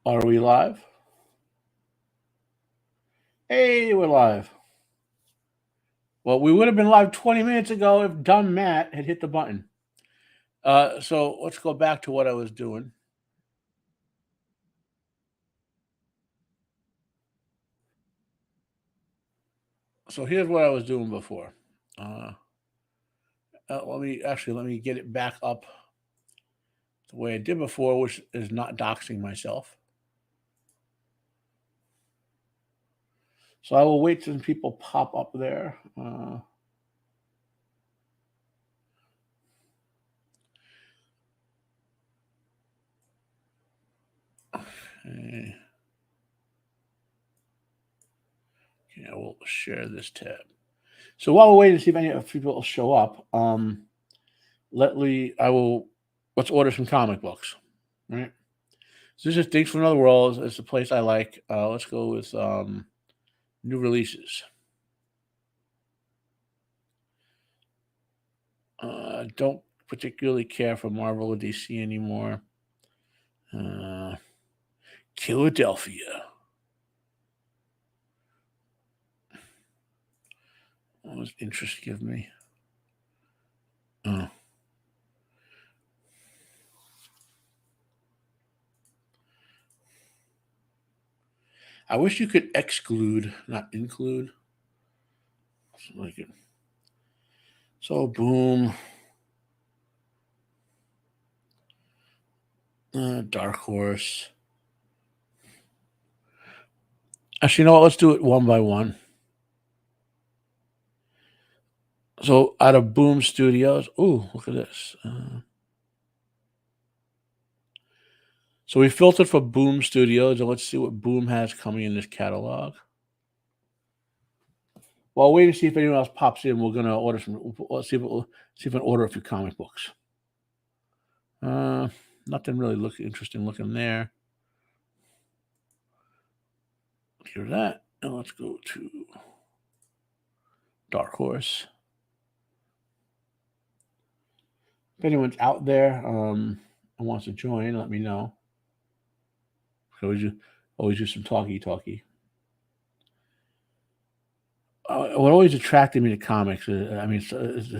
Are we live? Hey, we're live. Well, we would have been live 20 minutes ago if dumb Matt had hit the button. So let's go back to what I was doing. So here's what I was doing before. Let me get it back up the way I did before, which is not doxing myself. So I will wait till people pop up there. Okay. I will share this tab. So while we're waiting to see if any people will show up, let's order some comic books. Right. So this is Things from Another World. It's a place I like. Let's go with new releases. Don't particularly care for Marvel or DC anymore. Philadelphia. What does interest give me? I wish you could exclude, not include. Like it. So boom. Dark Horse. Actually, you know what? Let's do it one by one. So out of Boom Studios. Ooh, look at this. So we filtered for Boom Studios, and let's see what Boom has coming in this catalog. Well, wait to see if anyone else pops in. We're gonna order some. Let's see if we can order a few comic books. Nothing really interesting looking there. Hear that, and let's go to Dark Horse. If anyone's out there and wants to join, let me know. Always do some talkie. What always attracted me to comics is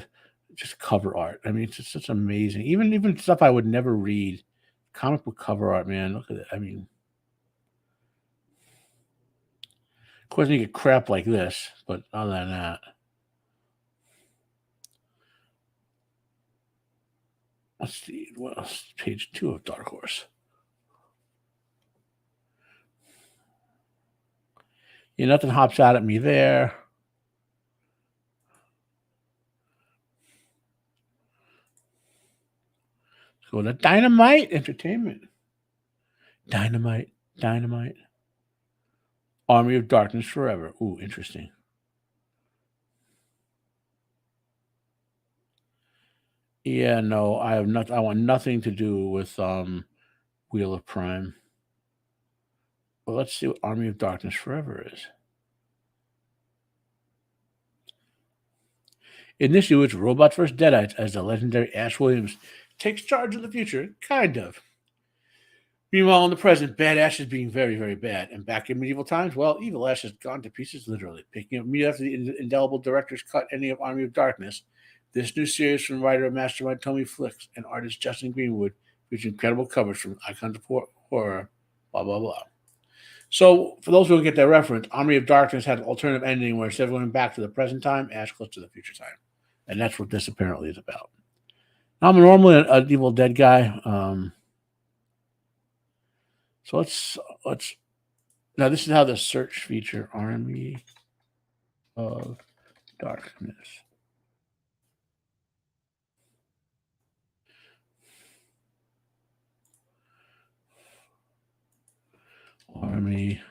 just cover art. I mean, it's just such amazing. Even stuff I would never read. Comic book cover art, man. Look at it. I mean, of course, you get crap like this, but other than that, let's see what else. Page 2 of Dark Horse. Yeah, nothing hops out at me there. Let's go to Dynamite Entertainment. Dynamite. Army of Darkness Forever. Ooh, interesting. Yeah, no, I have not. I want nothing to do with Wheel of Prime. Well, let's see what Army of Darkness Forever is. In this issue, it's Robots vs. Deadites as the legendary Ash Williams takes charge of the future, kind of. Meanwhile, in the present, Bad Ash is being very, very bad. And back in medieval times, well, Evil Ash has gone to pieces, literally. Picking up me after the indelible director's cut ending of Army of Darkness, this new series from writer and mastermind Tommy Flicks and artist Justin Greenwood features incredible covers from icons of horror, blah, blah, blah. So, for those who don't get that reference, Army of Darkness had an alternative ending where instead of going back to the present time, Ash goes to the future time. And that's what this apparently is about. Now, I'm normally an Evil Dead guy. So let's now this is how the search feature Army of Darkness. Army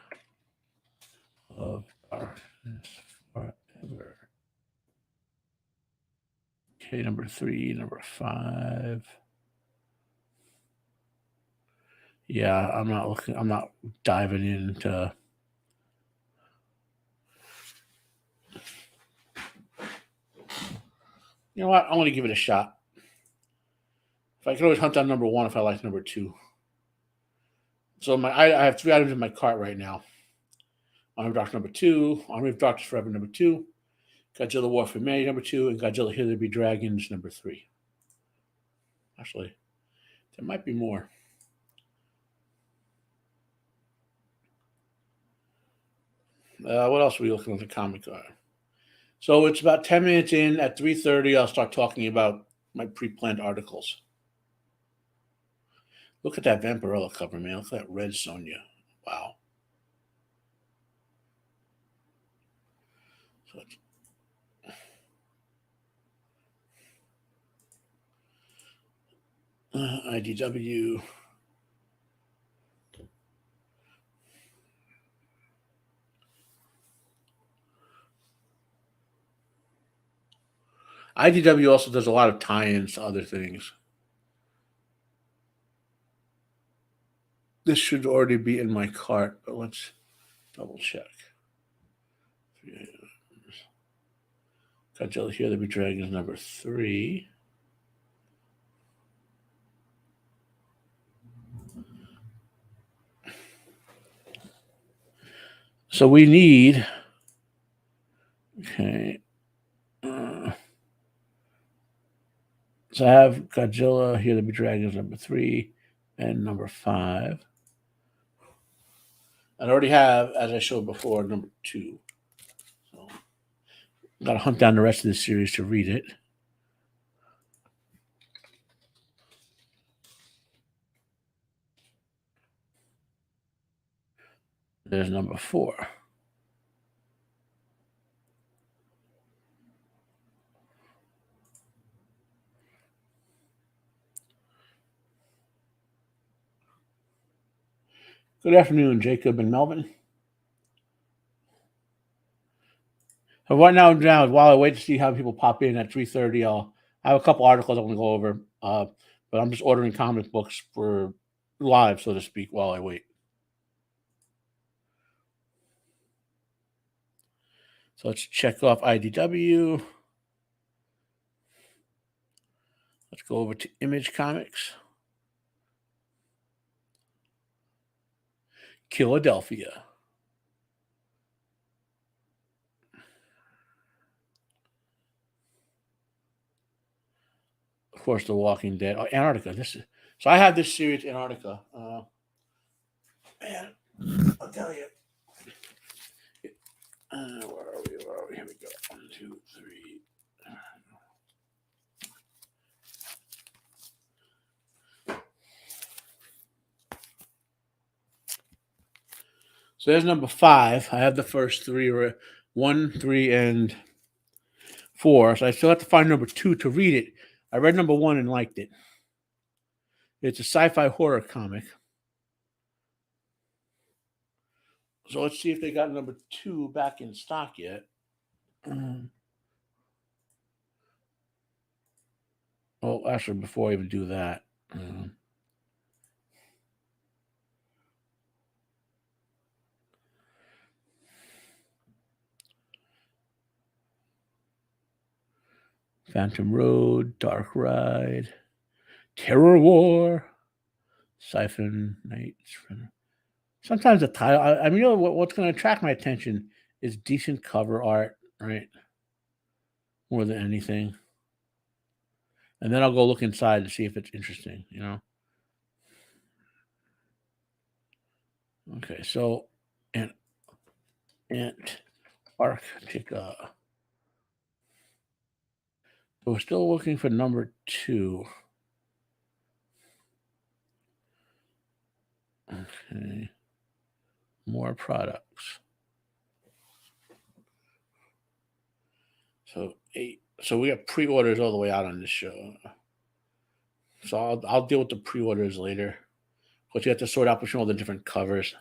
of Darkness Forever. Okay, number 3, number 5. Yeah, I'm not diving into you know what? I'm gonna give it a shot. If I can always hunt down number 1 if I like number 2. So I have 3 items in my cart right now. Army of Darkness number 2, Army of Darkness Forever number 2, Godzilla War for Humanity number 2, and Godzilla Here There Be Dragons number 3. Actually, there might be more. What else are we looking at the comic card? So it's about 10 minutes in. At 3:30, I'll start talking about my pre-planned articles. Look at that Vampirella cover, man. Look at that red Sonya. Wow. So it's, IDW. IDW also does a lot of tie-ins to other things. This should already be in my cart, but let's double check. Godzilla Here There Be Dragons number 3. So we need. Okay. So I have Godzilla Here There Be Dragons number 3 and number 5. I already have, as I showed before, number 2. So I've got to hunt down the rest of the series to read it. There's number 4. Good afternoon, Jacob and Melvin. So right now, while I wait to see how people pop in at 3:30, I have a couple articles I want to go over, but I'm just ordering comic books for live, so to speak, while I wait. So let's check off IDW. Let's go over to Image Comics. Philadelphia. Of course, The Walking Dead. Oh, Antarctica. So I have this series, Antarctica. Man, I'll tell you. Where are we? Where are we? Here we go. 1, 2, 3. So there's number 5. I have the first 3, or 1, 3, and 4. So I still have to find number 2 to read it. I read number 1 and liked it. It's a sci-fi horror comic. So let's see if they got number 2 back in stock yet. Well, actually, before I even do that, Phantom Road, Dark Ride, Terror War, Siphon Knights. Sometimes the title, I mean, you know what's going to attract my attention is decent cover art, right? More than anything. And then I'll go look inside to see if it's interesting, you know? Okay, so Antarctica. So we're still looking for number 2. Okay. More products. So 8. So we got pre-orders all the way out on this show. So I'll deal with the pre-orders later. But you have to sort out between all the different covers.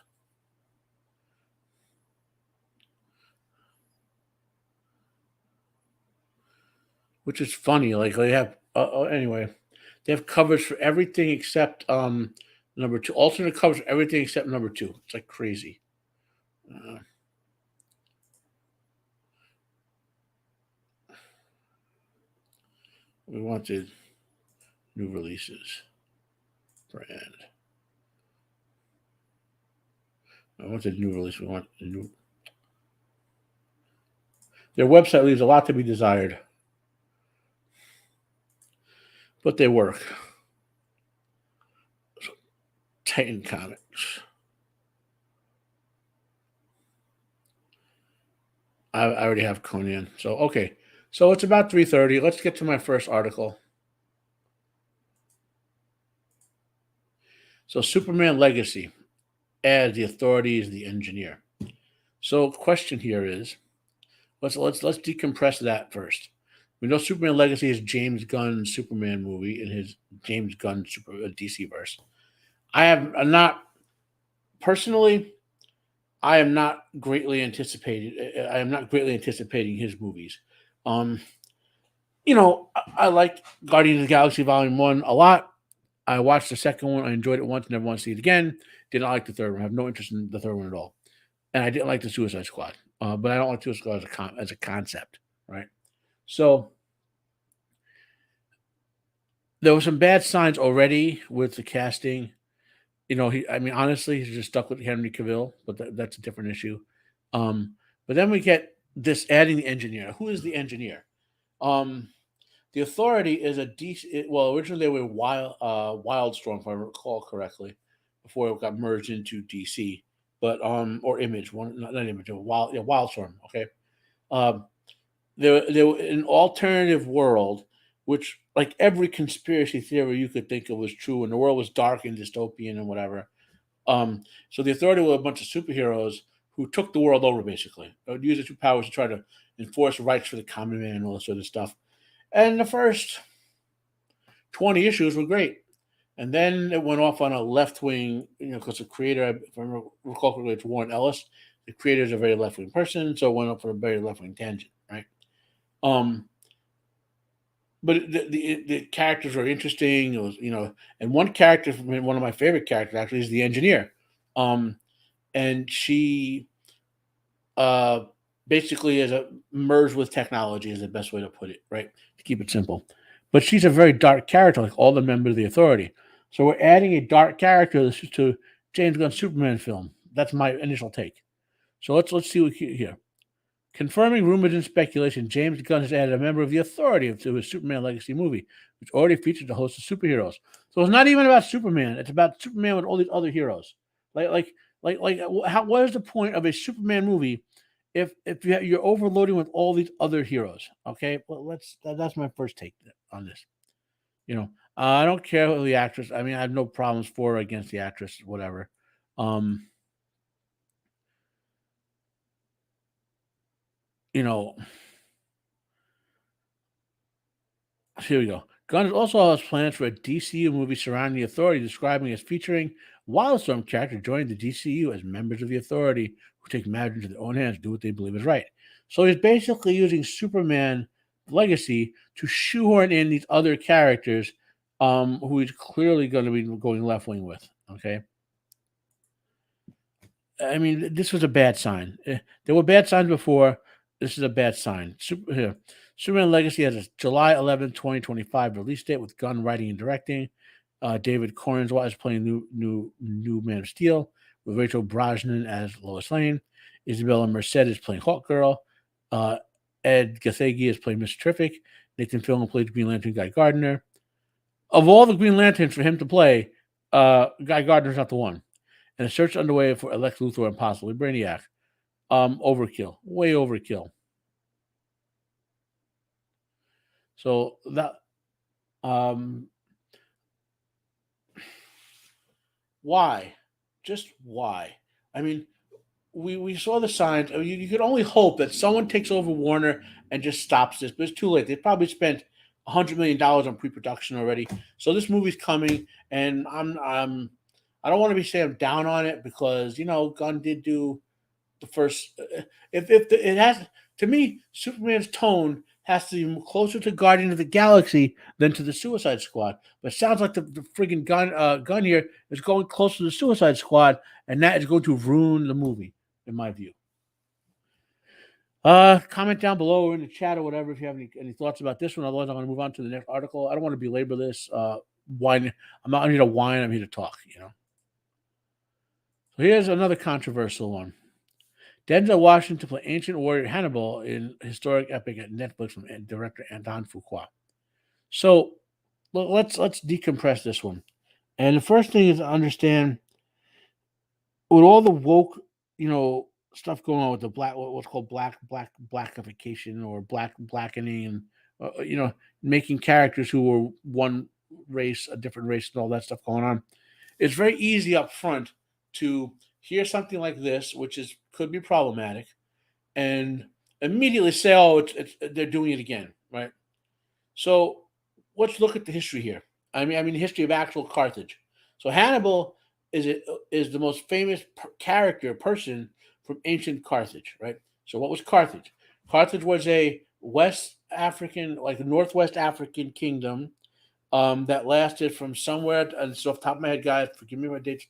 Which is funny. Like they have anyway, they have covers for everything except number 2. Alternate covers for everything except number 2. It's like crazy. We wanted new releases brand. I want the new release. We want the new. Their website leaves a lot to be desired, but they work. Titan Comics. I already have Conan. So okay. So it's about 3:30. Let's get to my first article. So Superman Legacy as the Authority is the engineer. So question here is let's decompress that first. We know Superman Legacy is James Gunn's Superman movie in his James Gunn DC verse. I'm not personally. I am not greatly anticipated. I am not greatly anticipating his movies. Um, I like Guardians of the Galaxy Volume One a lot. I watched the second one. I enjoyed it once. Never want to see it again. Didn't like the third one. I have no interest in the third one at all. And I didn't like the Suicide Squad. But I don't like Suicide Squad as a concept, right? So there were some bad signs already with the casting. Honestly, he's just stuck with Henry Cavill, but that's a different issue. But then we get this adding the engineer. Who is the engineer? Um, the Authority is a DC. Well, originally they were Wildstorm, if I recall correctly, before it got merged into DC. But or Image, one not Image, Wildstorm. Okay. Um, they were an alternative world, which like every conspiracy theory you could think of was true, and the world was dark and dystopian and whatever. So the Authority were a bunch of superheroes who took the world over, basically. They would use their two powers to try to enforce rights for the common man and all this sort of stuff. And the first 20 issues were great. And then it went off on a left wing, because the creator, if I recall correctly, it's Warren Ellis. The creator is a very left wing person, so it went up for a very left wing tangent, right? Um, but the characters were interesting. It was, and one character, one of my favorite characters actually, is the engineer. And she uh, basically is a merged with technology is the best way to put it, right? To keep it simple. But she's a very dark character, like all the members of the Authority. So we're adding a dark character to James Gunn's Superman film. That's my initial take. So let's see what here. Confirming rumors and speculation, James Gunn has added a member of the Authority to his Superman Legacy movie, which already featured a host of superheroes. So it's not even about Superman; it's about Superman with all these other heroes. What is the point of a Superman movie if you're overloading with all these other heroes? Okay, well, that's my first take on this. I don't care who the actress. I mean, I have no problems for or against the actress, whatever. Um, you know, Here we go. Gunn also has plans for a DCU movie surrounding the Authority, describing as featuring Wildstorm character joining the DCU as members of the Authority who take matters into their own hands and do what they believe is right. So he's basically using Superman Legacy to shoehorn in these other characters who he's clearly going to be going left wing with. Okay. I mean, this was a bad sign. There were bad signs before. This is a bad sign. Superman Legacy has a July 11th, 2025 release date with Gunn writing and directing. David Corenswet is playing new Man of Steel with Rachel Brosnahan as Lois Lane. Isabella Merced is playing Hawkgirl. Ed Gathegi is playing Mr. Terrific. Nathan Fillion plays Green Lantern Guy Gardner. Of all the Green Lanterns for him to play, Guy Gardner's not the one. And a search underway for Lex Luthor and possibly Brainiac. Overkill. Way overkill. So that why? Just why? I mean, we saw the signs. I mean, you could only hope that someone takes over Warner and just stops this, but it's too late. They probably spent $100 million on pre-production already. So this movie's coming, and I don't want to be saying I'm down on it because Gunn did do the first. It has, to me, Superman's tone has to be closer to Guardian of the Galaxy than to the Suicide Squad. But it sounds like the friggin' gun here is going closer to the Suicide Squad, and that is going to ruin the movie, in my view. Comment down below or in the chat or whatever if you have any thoughts about this one. Otherwise, I'm going to move on to the next article. I don't want to belabor this. Whine. I'm not here to whine. I'm here to talk. So here's another controversial one. Denzel Washington played ancient warrior Hannibal in historic epic at Netflix from director Anton Fuqua. So let's decompress this one. And the first thing is to understand with all the woke, stuff going on with the what's called blackification or blackening, and making characters who were one race a different race and all that stuff going on. It's very easy up front to hear something like this, which is could be problematic, and immediately say, "Oh, they're doing it again," right? So let's look at the history here. I mean, the history of actual Carthage. So Hannibal is the most famous person from ancient Carthage, right? So what was Carthage? Carthage was a West African, like a Northwest African kingdom that lasted from somewhere. And so off the top of my head, guys, forgive me, my dates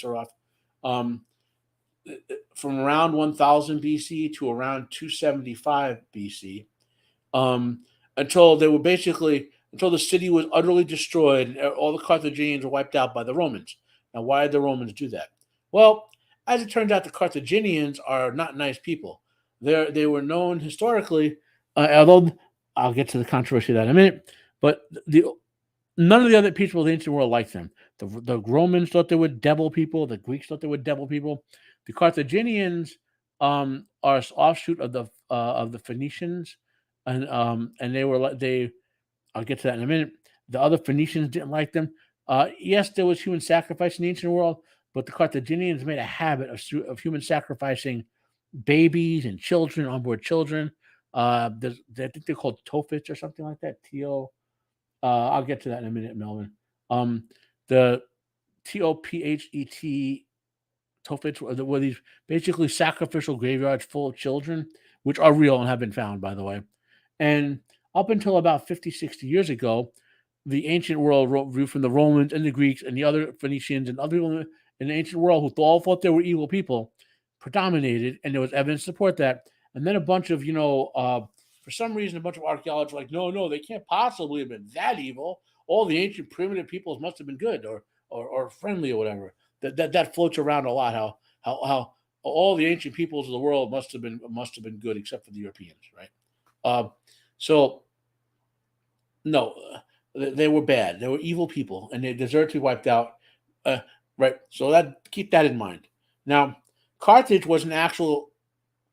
are off. Um, from around 1000 BC to around 275 BC, um, until the city was utterly destroyed and all the Carthaginians were wiped out by the Romans. Now, why did the Romans do that? Well, as it turns out, the Carthaginians are not nice people. They were known historically, although I'll get to the controversy of that in a minute. But none of the other people of the ancient world liked them. The Romans thought they were devil people. The Greeks thought they were devil people. The Carthaginians are an offshoot of the Phoenicians, and they were like they. I'll get to that in a minute. The other Phoenicians didn't like them. Yes, there was human sacrifice in the ancient world, but the Carthaginians made a habit of human sacrificing babies and children, onboard children. I think they're called Tophets or something like that. I'll get to that in a minute, Melvin. The Tophet Tophets were these basically sacrificial graveyards full of children, which are real and have been found, by the way. And up until about 50, 60 years ago, the ancient world grew from the Romans and the Greeks and the other Phoenicians and other people in the ancient world who all thought they were evil people predominated, and there was evidence to support that. And then a bunch of, for some reason, a bunch of archaeologists were like, no, they can't possibly have been that evil. All the ancient primitive peoples must have been good or friendly or whatever. That floats around a lot. How all the ancient peoples of the world must have been good except for the Europeans, right? So no, they were bad. They were evil people, and they deserved to be wiped out. Right. So keep that in mind. Now, Carthage was an actual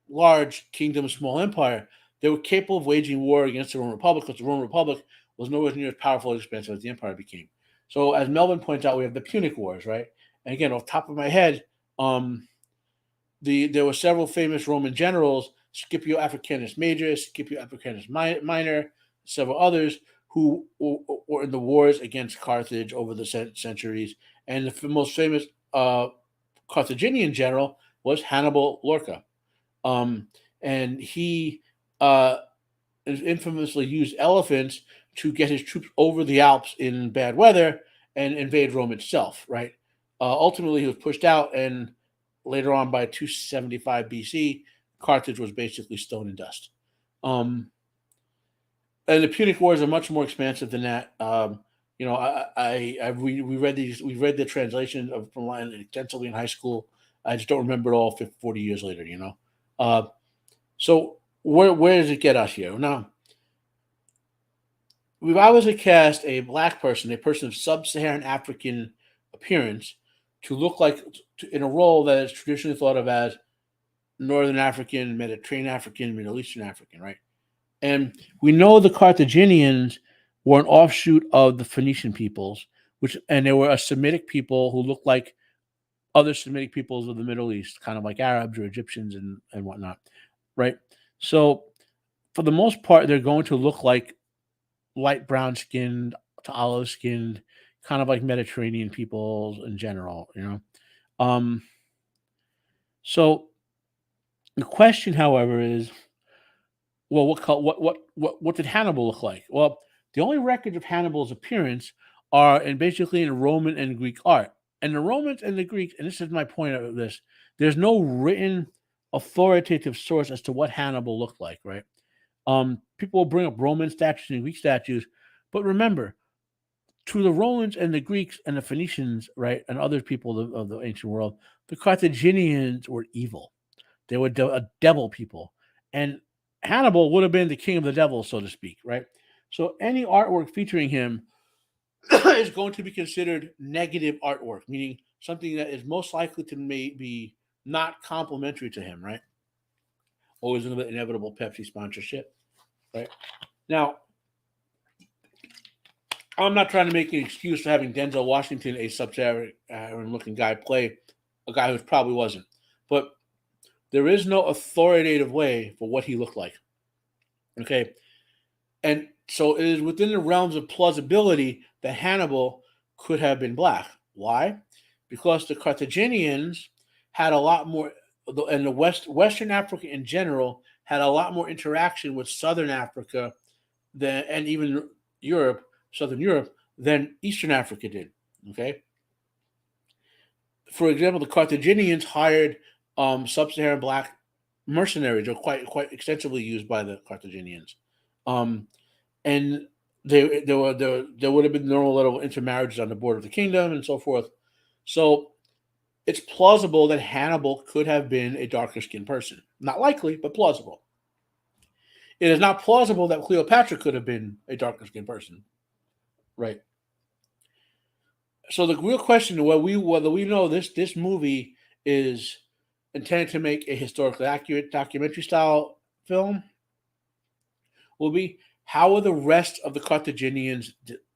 large kingdom, small empire. They were capable of waging war against the Roman Republic because the Roman Republic was nowhere near as powerful and expensive as the empire became. So, as Melvin points out, we have the Punic Wars, right? And again, off the top of my head, there were several famous Roman generals: Scipio Africanus Major, Scipio Africanus Minor, several others who were in the wars against Carthage over the centuries. And the most famous Carthaginian general was Hannibal Lorca. And he infamously used elephants to get his troops over the Alps in bad weather and invade Rome itself, right? Ultimately, he was pushed out, and later on by 275 BC, Carthage was basically stone and dust. And the Punic Wars are much more expansive than that. We read the translation of from Latin extensively in high school. I just don't remember it all 40 years later, So where does it get us here? Now, we've obviously cast a black person, a person of sub-Saharan African appearance, to look like in a role that is traditionally thought of as Northern African, Mediterranean African, Middle Eastern African, right? And we know the Carthaginians were an offshoot of the Phoenician peoples, and they were a Semitic people who looked like other Semitic peoples of the Middle East, kind of like Arabs or Egyptians and whatnot, right? So for the most part, they're going to look like light brown skinned to olive skinned, kind of like Mediterranean peoples in general, So the question, however, is, well, what did Hannibal look like? Well, the only records of Hannibal's appearance are basically in Roman and Greek art. And the Romans and the Greeks, and this is my point of this, there's no written authoritative source as to what Hannibal looked like, right? People will bring up Roman statues and Greek statues, but remember, To the Romans and the Greeks and the Phoenicians, right, and other people of the ancient world, the Carthaginians were evil. They were a devil people, and Hannibal would have been the king of the devil, so to speak, right? So any artwork featuring him is going to be considered negative artwork, meaning something that is most likely to be not complimentary to him, right? Always an inevitable Pepsi sponsorship, right? Now, I'm not trying to make an excuse for having Denzel Washington, a Sub-Saharan looking guy, play a guy who probably wasn't. But there is no authoritative way for what he looked like. Okay. And so it is within the realms of plausibility that Hannibal could have been black. Why? Because the Carthaginians had a lot more, and the Western Africa in general had a lot more interaction with Southern Africa than, and even Europe, Southern Europe, than Eastern Africa did. Okay. For example, the Carthaginians hired sub-Saharan black mercenaries, or quite extensively used by the Carthaginians. Um, and there would have been normal little intermarriages on the border of the kingdom and so forth. So it's plausible that Hannibal could have been a darker skinned person. Not likely, but plausible. It is not plausible that Cleopatra could have been a darker skinned person. Right. So the real question, whether we know this movie is intended to make a historically accurate documentary style film, will be, how are the rest of the Carthaginians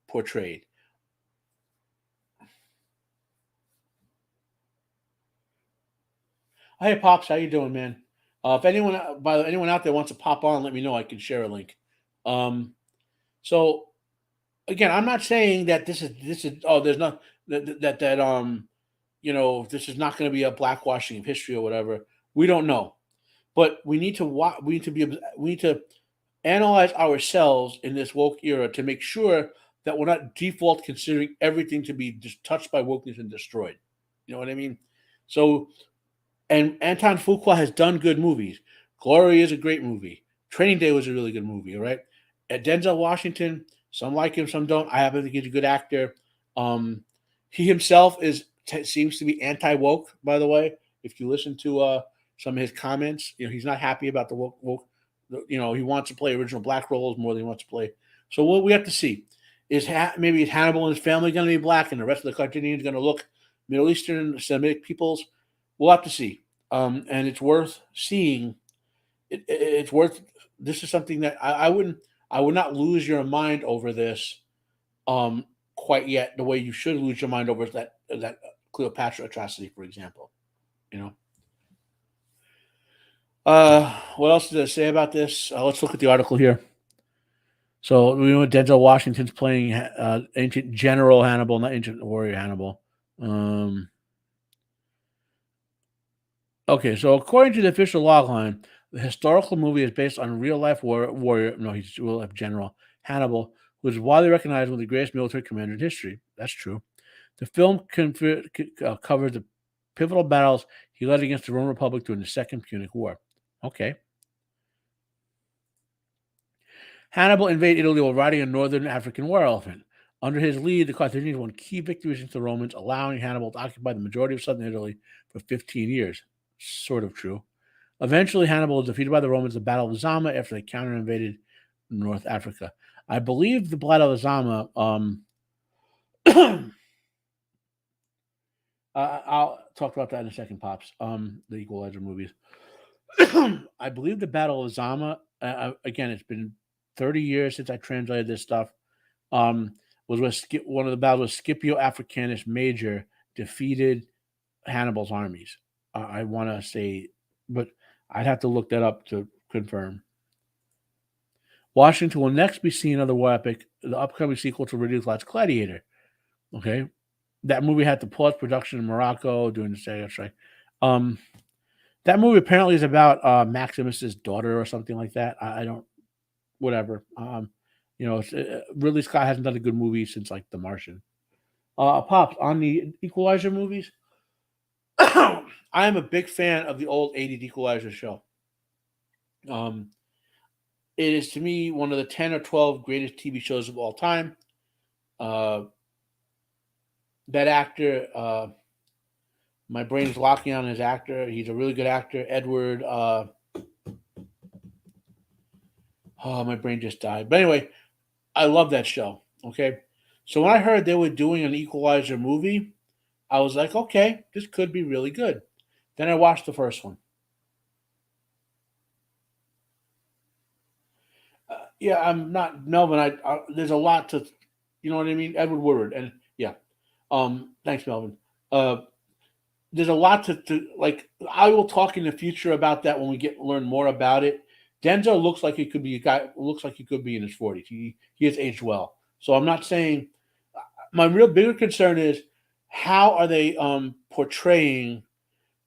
portrayed? Hey, Pops, how you doing, man? If anyone out there wants to pop on, let me know. I can share a link. Um, so again, I'm not saying that this is there's not this is not going to be a blackwashing of history or whatever. We don't know, but we need to analyze ourselves in this woke era to make sure that we're not default considering everything to be just touched by wokeness and destroyed. You know what I mean? So, and Anton Fuqua has done good movies. Glory is a great movie. Training Day was a really good movie. All right. At Denzel Washington, some like him, some don't. I happen to think he's a good actor. He himself seems to be anti woke. By the way, if you listen to some of his comments, he's not happy about the woke. He wants to play original black roles more than he wants to play. So what we have to see is maybe Hannibal and his family going to be black, and the rest of the Carthaginians going to look Middle Eastern Semitic peoples. We'll have to see, and it's worth seeing. It's worth. This is something that I would not lose your mind over this quite yet. The way you should lose your mind over that Cleopatra atrocity, for example. You know. What else did I say about this? Let's look at the article here. So we know Denzel Washington's playing ancient General Hannibal, not ancient warrior Hannibal. Okay, so according to the official logline, the historical movie is based on real life warrior. No, he's real life General Hannibal, who is widely recognized as one of the greatest military commanders in history. That's true. The film covers the pivotal battles he led against the Roman Republic during the Second Punic War. Okay. Hannibal invaded Italy while riding a northern African war elephant. Under his lead, the Carthaginians won key victories against the Romans, allowing Hannibal to occupy the majority of southern Italy for 15 years. Sort of true. Eventually, Hannibal was defeated by the Romans at the Battle of Zama after they counter-invaded North Africa. I believe the Battle of Zama. I'll talk about that in a second, Pops. The Equalizer movies. I believe the Battle of Zama. Again, it's been 30 years since I translated this stuff. Was one of the battles was Scipio Africanus Major defeated Hannibal's armies. I want to say, but I'd have to look that up to confirm. Washington will next be seen in the war epic, the upcoming sequel to Ridley Scott's Gladiator. Okay, that movie had to pause production in Morocco during the Syrian strike. That movie apparently is about Maximus's daughter or something like that. I don't, whatever. Ridley Scott hasn't done a good movie since like The Martian. Pops, on the Equalizer movies, I am a big fan of the old 80s Equalizer show. It is to me one of the 10 or 12 greatest TV shows of all time. that actor. My brain's locking on his actor. He's a really good actor, Edward. Oh, my brain just died. But anyway, I love that show. Okay, so when I heard they were doing an Equalizer movie, I was like, okay, this could be really good. Then I watched the first one. Yeah, I'm not Melvin. There's a lot to, you know what I mean. Edward Woodward, and yeah, thanks, Melvin. Uh, there's a lot to like. I will talk in the future about that when we get learn more about it. Denzel looks like he could be a guy. Looks like he could be in his 40s. He has aged well. So I'm not saying my real bigger concern is how are they portraying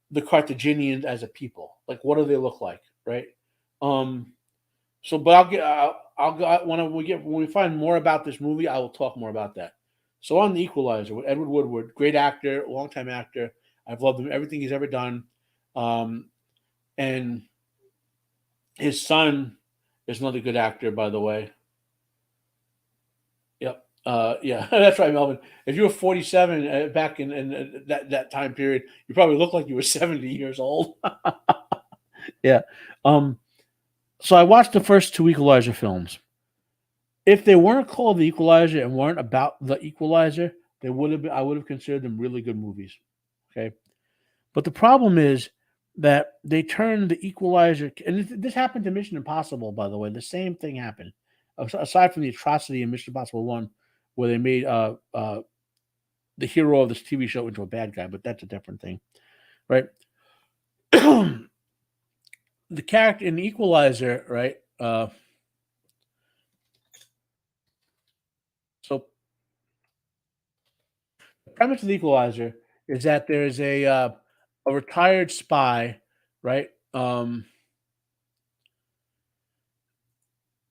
the Carthaginians as a people? Like, what do they look like, right? Um, so, but when we find more about this movie, I will talk more about that. So on the Equalizer with Edward Woodward, great actor, longtime actor. I've loved him everything he's ever done, um, and his son is another good actor, by the way. Yep. Yeah, that's right, Melvin. If you were 47 back in that time period, you probably look like you were 70 years old. Yeah. Um, so I watched the first two Equalizer films. If they weren't called the Equalizer and weren't about the Equalizer, they would have been. I would have considered them really good movies. Okay, but the problem is that they turned the Equalizer, and this happened to Mission Impossible, by the way. The same thing happened, aside from the atrocity in Mission Impossible One, where they made the hero of this TV show into a bad guy. But that's a different thing, right? The character in the Equalizer, right? So the premise of the Equalizer is that there's a retired spy, right? A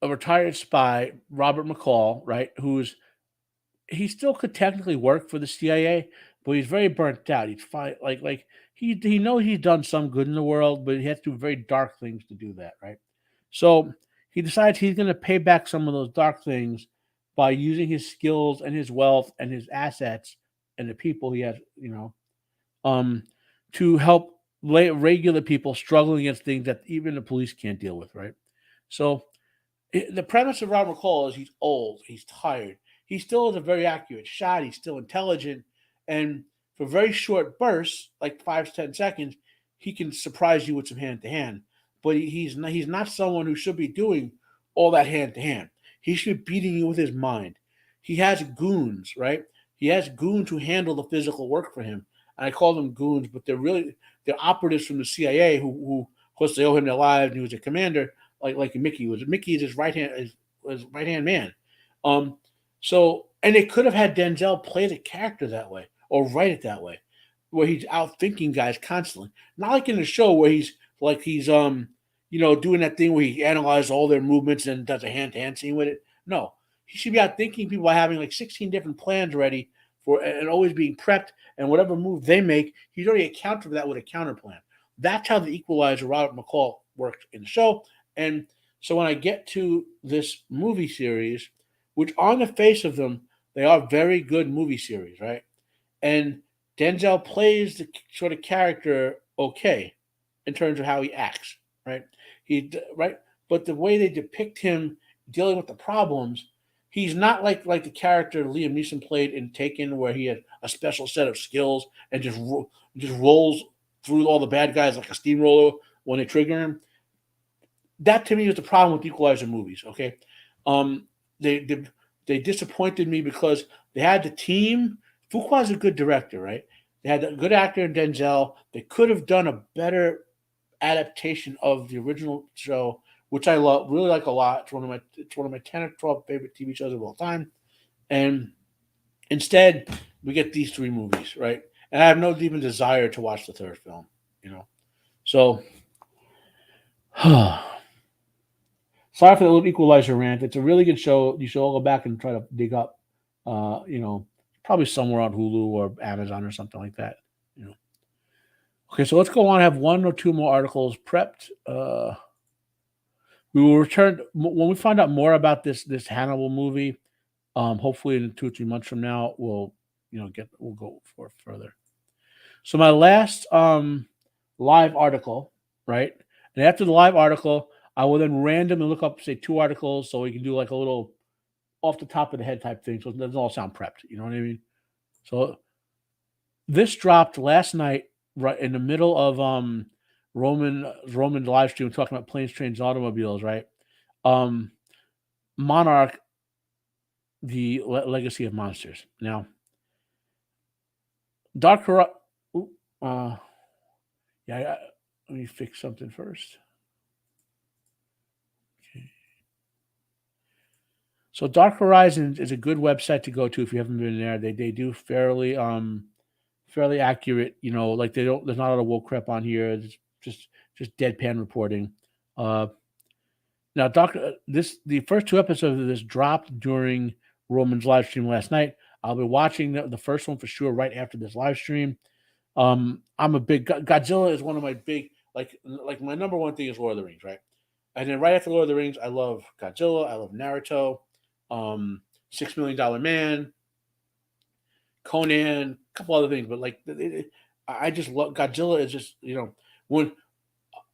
retired spy, Robert McCall, right? Who's he still could technically work for the CIA, but he's very burnt out. He's fine, he knows he's done some good in the world, but he has to do very dark things to do that, right? So he decides he's going to pay back some of those dark things by using his skills and his wealth and his assets and the people he has, um, to help regular people struggling against things that even the police can't deal with, right? So the premise of Robert McCall is he's old, he's tired. He still has a very accurate shot. He's still intelligent, and for very short bursts, like 5 to 10 seconds, he can surprise you with some hand to hand. But he's not someone who should be doing all that hand to hand. He should be beating you with his mind. He has goons, right? He has goons who handle the physical work for him. And I call them goons, but they're operatives from the CIA who of course they owe him their lives. And he was a commander, like Mickey is his right hand man. Um, and they could have had Denzel play the character that way or write it that way, where he's out thinking guys constantly. Not like in the show where he's doing that thing where he analyzes all their movements and does a hand to hand scene with it. No, he should be out thinking people by having like 16 different plans ready for and always being prepped. And whatever move they make, he's already accounted for that with a counter plan. That's how the Equalizer Robert McCall worked in the show. And so when I get to this movie series, which on the face of them, they are very good movie series, right? And Denzel plays the sort of character okay in terms of how he acts, right? Right, but the way they depict him dealing with the problems, he's not like the character Liam Neeson played in Taken, where he had a special set of skills and just rolls through all the bad guys like a steamroller when they trigger him. That to me is the problem with Equalizer movies. Okay, um, they disappointed me because they had the team. Fuqua's a good director, right? They had a good actor in Denzel. They could have done a better adaptation of the original show, which I love, really like a lot. It's one of my 10 or 12 favorite TV shows of all time. And instead, we get these three movies, right? And I have no even desire to watch the third film, you know. So sorry for the little Equalizer rant. It's a really good show. You should all go back and try to dig up, uh, you know, probably somewhere on Hulu or Amazon or something like that. You know. Okay, so let's go on. I have one or two more articles prepped. We will return when we find out more about this Hannibal movie. Hopefully, in 2 or 3 months from now, we'll we'll go for further. So my last live article, right? And after the live article, I will then randomly look up, say, two articles, so we can do like a little off the top of the head type thing, so it doesn't all sound prepped. You know what I mean? So this dropped last night, right in the middle of Roman live stream talking about planes, trains, and automobiles, right? Um, Monarch, the Legacy of Monsters. Now, Dark Horizon. Uh, yeah, let me fix something first. Okay. So Dark Horizons is a good website to go to if you haven't been there. They do fairly accurate. Like they don't. There's not a lot of woke crap on here. It's just deadpan reporting. Uh, Now, Doctor, the first two episodes of this dropped during Roman's live stream last night. I'll be watching the first one for sure right after this live stream. I'm a big Godzilla is one of my big like my number one thing is Lord of the Rings, right? And then right after Lord of the Rings, I love Godzilla, I love Naruto, $6 Million Man, Conan, a couple other things, but I just love Godzilla. Is just when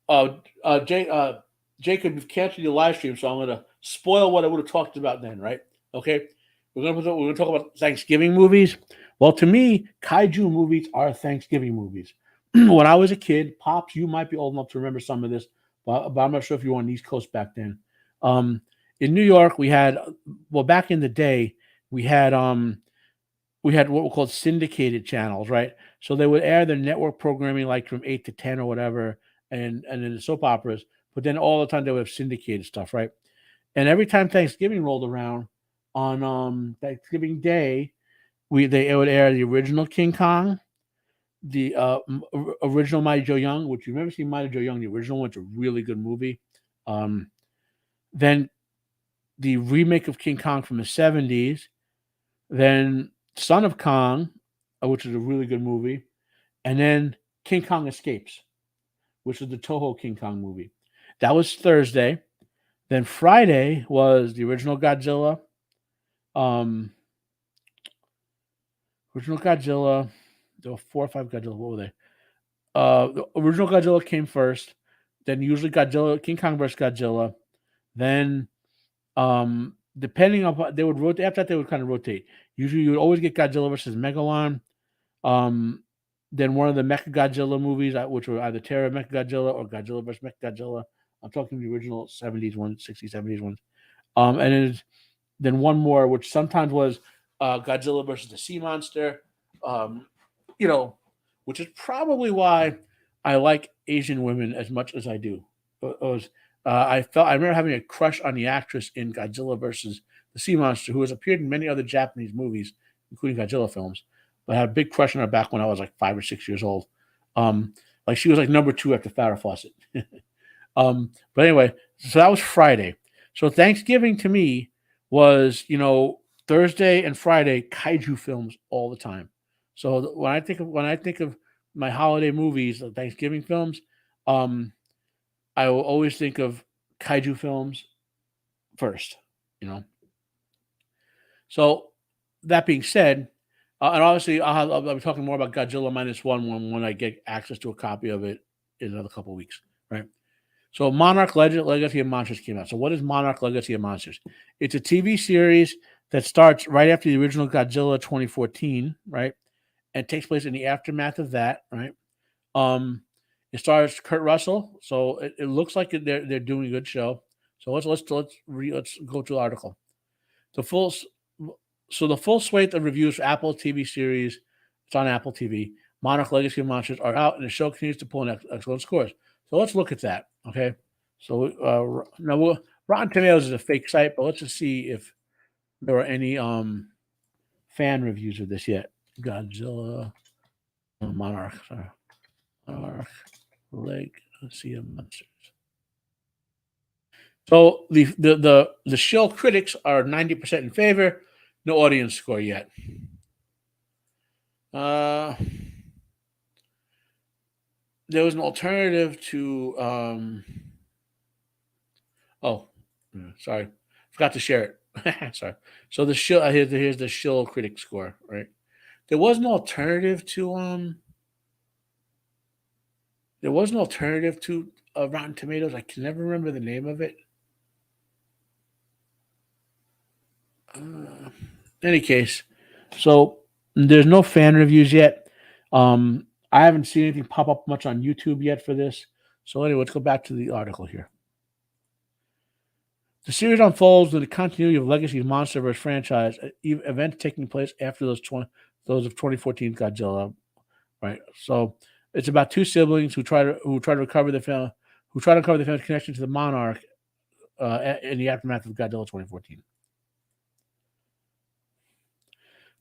uh, Jay, Jacob, you've canceled your live stream, so I'm going to spoil what I would have talked about then, right? Okay, we're going to talk about Thanksgiving movies. Well, to me, kaiju movies are Thanksgiving movies. When I was a kid, pops, you might be old enough to remember some of this, but I'm not sure if you were on the East Coast back then. Um, in New York, we had back in the day, we had we had what were called syndicated channels, right? So they would air their network programming like from 8 to 10 or whatever, and then the soap operas. But then all the time they would have syndicated stuff, right? And every time Thanksgiving rolled around on Thanksgiving Day, they would air the original King Kong, the original Mighty Joe Young, which you've never seen Mighty Joe Young. The original one's a really good movie. Um, then the remake of King Kong from the 70s, then Son of Kong, which is a really good movie, and then King Kong Escapes, which is the Toho King Kong movie. That was Thursday. Then Friday was the original Godzilla. Um, Original Godzilla. There were 4 or 5 Godzilla. What were they? The original Godzilla came first. Then usually Godzilla, King Kong versus Godzilla. Then, depending on what they would rotate, after that they would kind of rotate. Usually, you would always get Godzilla versus Megalon. Um, then one of the Mecha Godzilla movies, which were either Terror Mecha Godzilla or Godzilla versus Mecha Godzilla. I'm talking the original 70s ones, 60s, 70s ones. Then one more, which sometimes was Godzilla versus the Sea Monster. Um, you know, which is probably why I like Asian women as much as I do. I remember having a crush on the actress in Godzilla versus the Sea Monster, who has appeared in many other Japanese movies, including Godzilla films. But I had a big crush on her back when I was like 5 or 6 years old. Like she was like number 2 after Farrah Fawcett. But anyway, so that was Friday. So Thanksgiving to me was, Thursday and Friday kaiju films all the time. So when I think of my holiday movies, Thanksgiving films, um, I will always think of kaiju films first. You know. So that being said, and obviously I'll be talking more about Godzilla minus one when I get access to a copy of it in another couple of weeks, right? So Monarch Legacy of Monsters came out. So what is Monarch Legacy of Monsters? It's a TV series that starts right after the original Godzilla 2014, right? And takes place in the aftermath of that, right? Um, it stars Kurt Russell, so it looks like they're doing a good show. So let's go to the article. The full so the full slate of reviews for Apple TV series, it's on Apple TV. Monarch Legacy of Monsters are out, and the show continues to pull in excellent scores. So let's look at that. Okay. So now Rotten Tomatoes is a fake site, but let's just see if there are any fan reviews of this yet. Godzilla, Monarch, sorry. Monarch Legacy of Monsters. So the show critics are 90% in favor. No audience score yet. There was an alternative to sorry, forgot to share it. Sorry. So the show here's the Shill critic score, right? there was an alternative to Rotten Tomatoes. I can never remember the name of it. In any case, so there's no fan reviews yet. I haven't seen anything pop up much on YouTube yet for this. So anyway, let's go back to the article here. The series unfolds with the continuity of Legacy's MonsterVerse franchise, events taking place after those of 2014 Godzilla. Right, so it's about two siblings who try to recover the film, family's connection to the monarch in the aftermath of Godzilla 2014.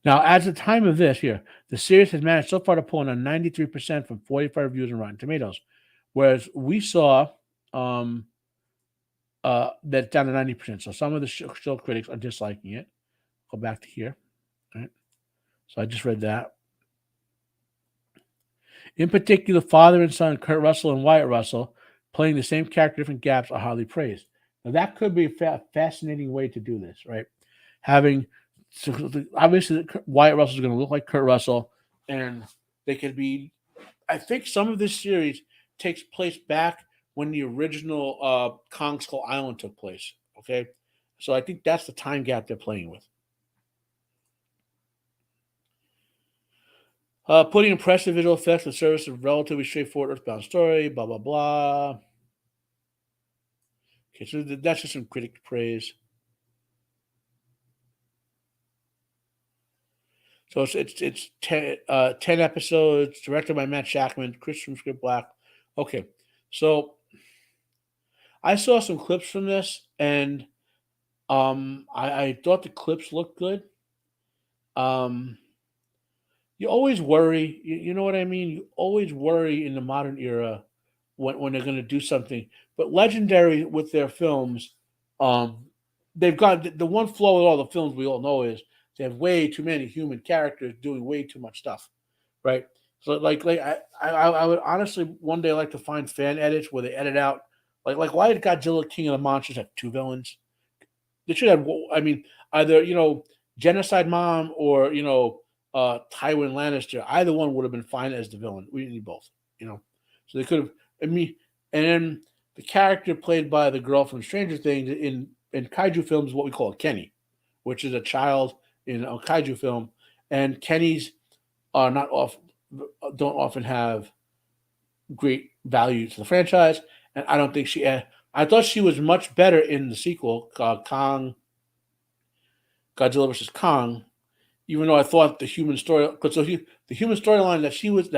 Now, at the time of this here, the series has managed so far to pull in a 93% from 45 reviews on Rotten Tomatoes, whereas we saw that's down to 90%. So some of the show critics are disliking it. Go back to here. All right. So I just read that. In particular, father and son Kurt Russell and Wyatt Russell, playing the same character, different gaps, are highly praised. Now that could be a fascinating way to do this, right? Having obviously Wyatt Russell is going to look like Kurt Russell, and they could be. I think some of this series takes place back when the original Kong Skull Island took place. Okay, so I think that's the time gap they're playing with. Putting impressive visual effects in service of relatively straightforward Earthbound story. Blah blah blah. Okay, so that's just some critic praise. So it's 10 episodes, directed by Matt Shackman, Chris from Script Black. Okay, so I saw some clips from this, and I thought the clips looked good. Um, you always worry, you know what I mean? You always worry in the modern era when they're going to do something. But Legendary with their films, um, they've got the one flaw with all the films we all know is they have way too many human characters doing way too much stuff, right? So I would honestly one day like to find fan edits where they edit out why did Godzilla King of the Monsters have two villains? They should have. I mean, either Genocide Mom or Tywin Lannister. Either one would have been fine as the villain. We didn't need both. So they could have. I mean, and then the character played by the girl from Stranger Things in kaiju films is what we call a Kenny, which is a child in a kaiju film, and Kennys are not off don't often have great value to the franchise, and I don't think she. I thought she was much better in the sequel, Kong, Godzilla versus Kong. Even though I thought the human story, the human storyline that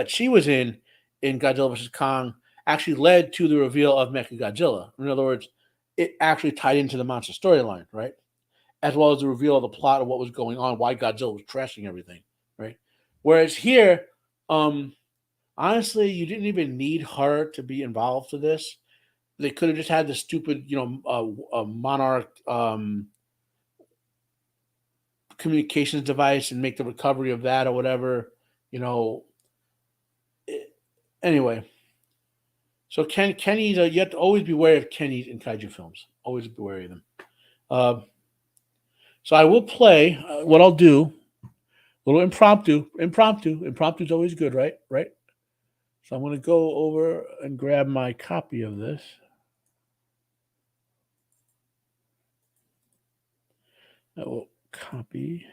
she was in Godzilla versus Kong actually led to the reveal of Mechagodzilla. In other words, it actually tied into the monster storyline, right? As well as the reveal of the plot of what was going on, why Godzilla was trashing everything, right? Whereas here, honestly, you didn't even need her to be involved for this. They could have just had the stupid, monarch communications device and make the recovery of that or whatever. You know. Anyway, so Kenny's you have to always be wary of Kenny's in kaiju films. Always be wary of them. Uh, so I will play. What I'll do, a little impromptu. Impromptu is always good, right? Right. So I'm going to go over and grab my copy of this. I will copy.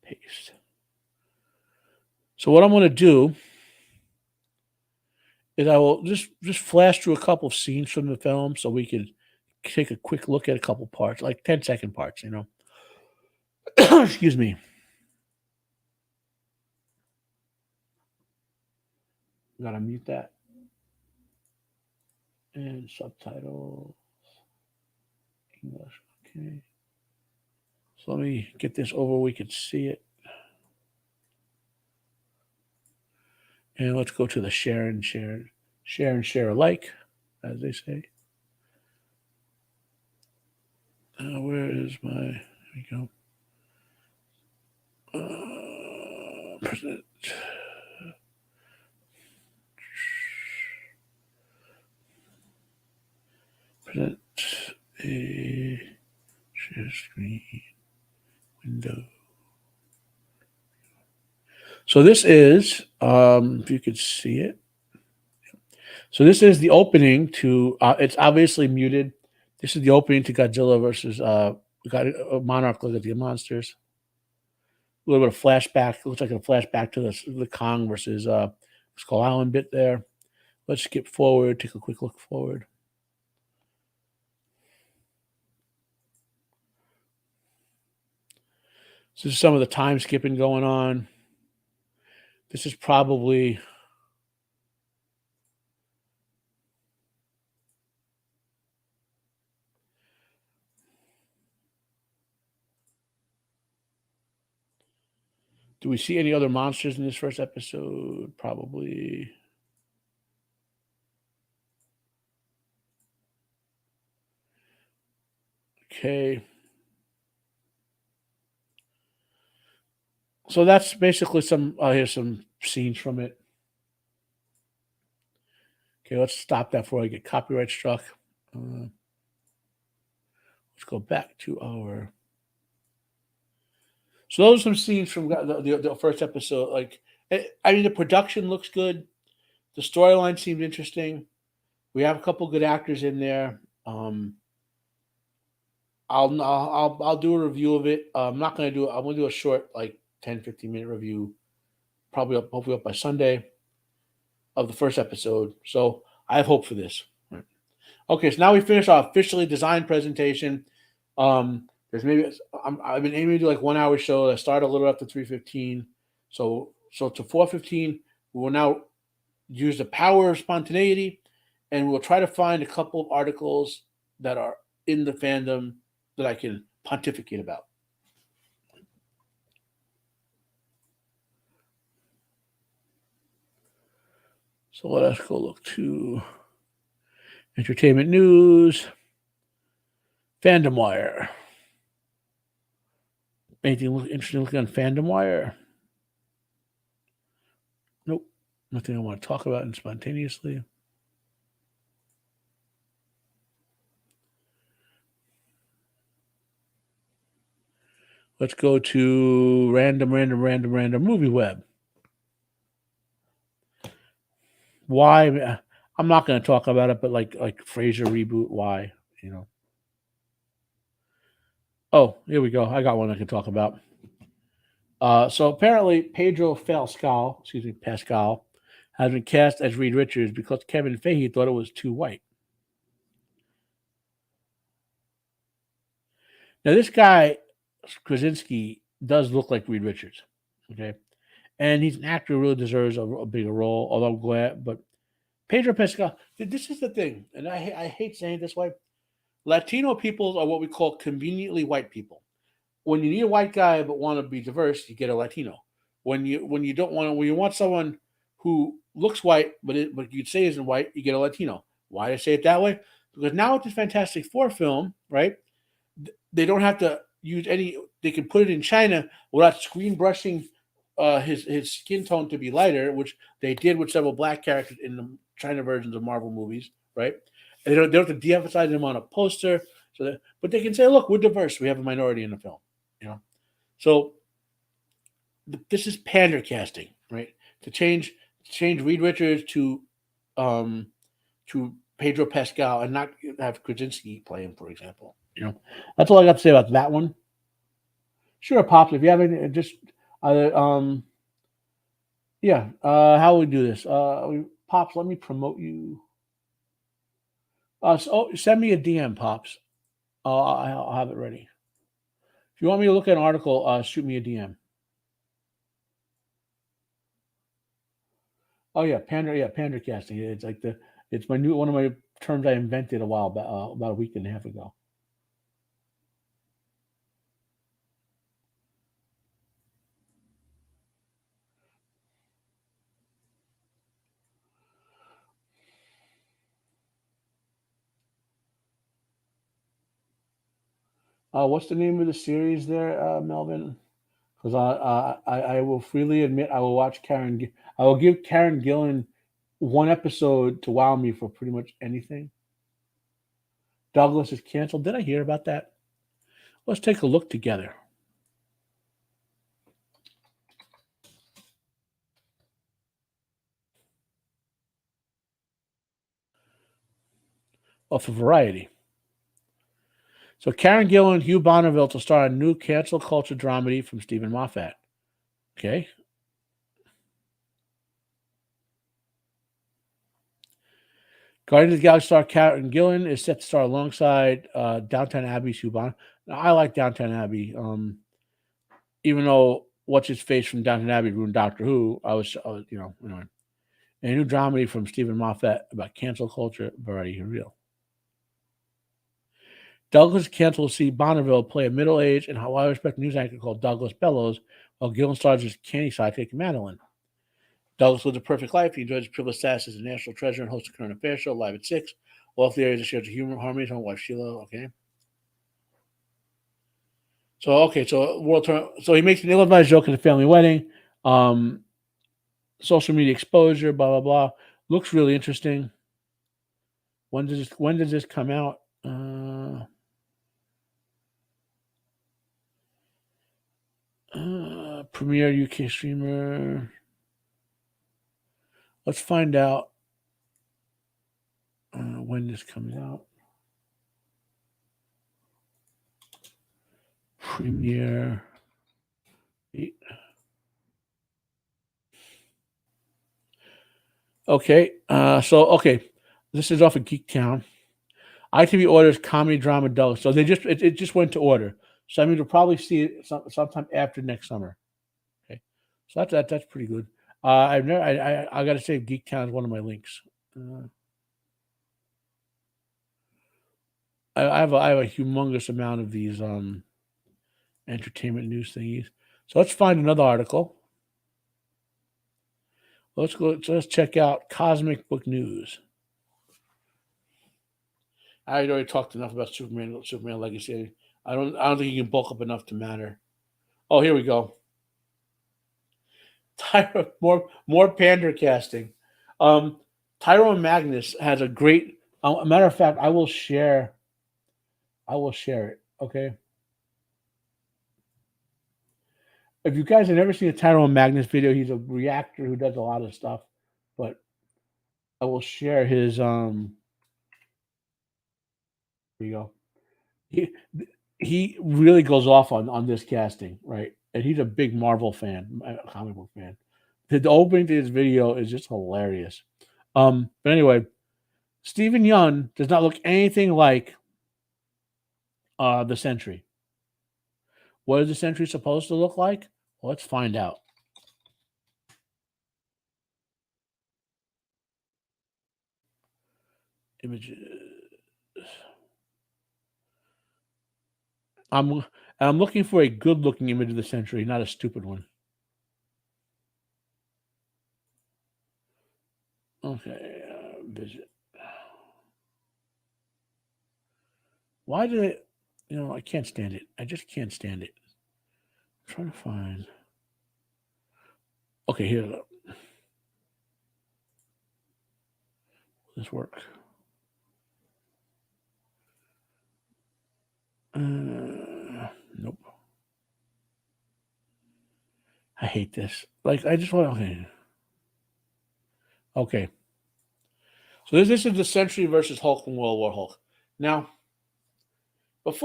Paste. So what I'm going to do is I will just flash through a couple of scenes from the film so we can take a quick look at a couple parts, like 10-second parts, Excuse me. Gotta mute that. And subtitles. English. Okay. So let me get this over. We can see it. And let's go to the share and share alike, as they say. Where is my? There we go. Present. Present a Share screen window. So this is, if you could see it. So this is the opening to. It's obviously muted. This is the opening to Godzilla versus Monarch. Look at the monsters. A little bit of flashback. It looks like a flashback to the Kong versus Skull Island bit there. Let's skip forward. Take a quick look forward. So this is some of the time skipping going on. This is probably. Do we see any other monsters in this first episode? Probably. Okay. So that's basically some. Here's some scenes from it. Okay, let's stop that before I get copyright struck. Let's go back to our. So those are some scenes from the first episode. Like, I mean, the production looks good. The storyline seemed interesting. We have a couple good actors in there. I'll do a review of it. I'm not going to do it. I'm going to do a short, like 10, 15-minute review, hopefully up by Sunday of the first episode. So I have hope for this. Right. Okay, so now we finish our officially designed presentation. There's I've been aiming to do like 1 hour show. I started a little after 3:15. So to 4:15, we will now use the power of spontaneity, and we'll try to find a couple of articles that are in the fandom that I can pontificate about. So let us go look to entertainment news, Fandemonia. Anything interesting looking on Fandemonia? Nope. Nothing I want to talk about spontaneously. Let's go to random movie web. Why? I'm not going to talk about it, but like Frasier reboot. Why? You know. Oh, here we go. I got one I can talk about. So apparently Pedro Pascal, has been cast as Reed Richards because Kevin Feige thought it was too white. Now this guy Krasinski does look like Reed Richards, okay, and he's an actor who really deserves a bigger role. Although I'm glad, but Pedro Pascal. This is the thing, and I hate saying it this way. Latino people are what we call conveniently white people. When you need a white guy but want to be diverse, you get a Latino. When you don't want when you want someone who looks white but you'd say isn't white, you get a Latino. Why do I say it that way? Because now with the Fantastic Four film, right? They don't have to use any. They can put it in China without screen brushing his skin tone to be lighter, which they did with several black characters in the China versions of Marvel movies, right? And they don't have to de-emphasize them on a poster, but they can say, "Look, we're diverse. We have a minority in the film." You know, so this is pander casting, right? To change Reed Richards um, to Pedro Pascal and not have Krasinski play him, for example. You know, that's all I got to say about that one. Sure, pops. If you have any, just yeah. How we do this? Pops, let me promote you. Send me a DM, pops. I'll have it ready. If you want me to look at an article, shoot me a DM. Oh yeah, pander casting. It's like it's one of my terms I invented a while back, about a week and a half ago. What's the name of the series there, Melvin? Because I will freely admit I will watch Karen. I will give Karen Gillan one episode to wow me for pretty much anything. Douglas is canceled. Did I hear about that? Let's take a look together. Well, for variety. So Karen Gillan and Hugh Bonneville to star a new cancel culture dramedy from Stephen Moffat. Okay. Guardians of the Galaxy star Karen Gillan is set to star alongside Downtown Abbey's Hugh Bonneville. Now, I like Downtown Abbey. Even though what's his face from Downton Abbey ruined Doctor Who, anyway. A new dramedy from Stephen Moffat about cancel culture, variety and real. Douglas Cancel will see Bonneville play a middle-aged and highly respected news anchor called Douglas Bellows, while Gillen stars his canny sidekick Madeline. Douglas lives a perfect life. He enjoys his privileged status as a national treasure and hosts a current affairs show live at 6. All the areas that shares humor, harmony, his own wife Sheila. Okay. So he makes an ill-advised joke at a family wedding. Social media exposure, blah blah blah. Looks really interesting. When does this come out? Premiere UK streamer. Let's find out when this comes out. Premiere. Okay. This is off of Geek Town. ITV orders comedy drama Douglas. So it just went to order. So I mean, we'll probably see it sometime after next summer. Okay. So that's pretty good. I got to say, Geek Town is one of my links. I have a humongous amount of these entertainment news thingies. So let's find another article. Let's check out Cosmic Book News. I already talked enough about Superman Legacy. I don't think you can bulk up enough to matter. Oh, here we go. More pander casting. Tyrone Magnus has a great. A matter of fact, I will share it. Okay. If you guys have never seen a Tyrone Magnus video, he's a reactor who does a lot of stuff. But I will share his. Here you go. He really goes off on this casting, right? And he's a big Marvel fan, comic book fan. The opening to his video is just hilarious. But anyway, Stephen Yeun does not look anything like the Sentry. What is the Sentry supposed to look like? Well, let's find out. Images. I'm looking for a good-looking image of the Sentry, not a stupid one. Okay, visit. Why did it? I can't stand it. I just can't stand it. I'm trying to find. Okay, here. Will this work? Nope. I hate this. Like, I just want. Okay. So this is the Sentry versus Hulk from World War Hulk. Now, let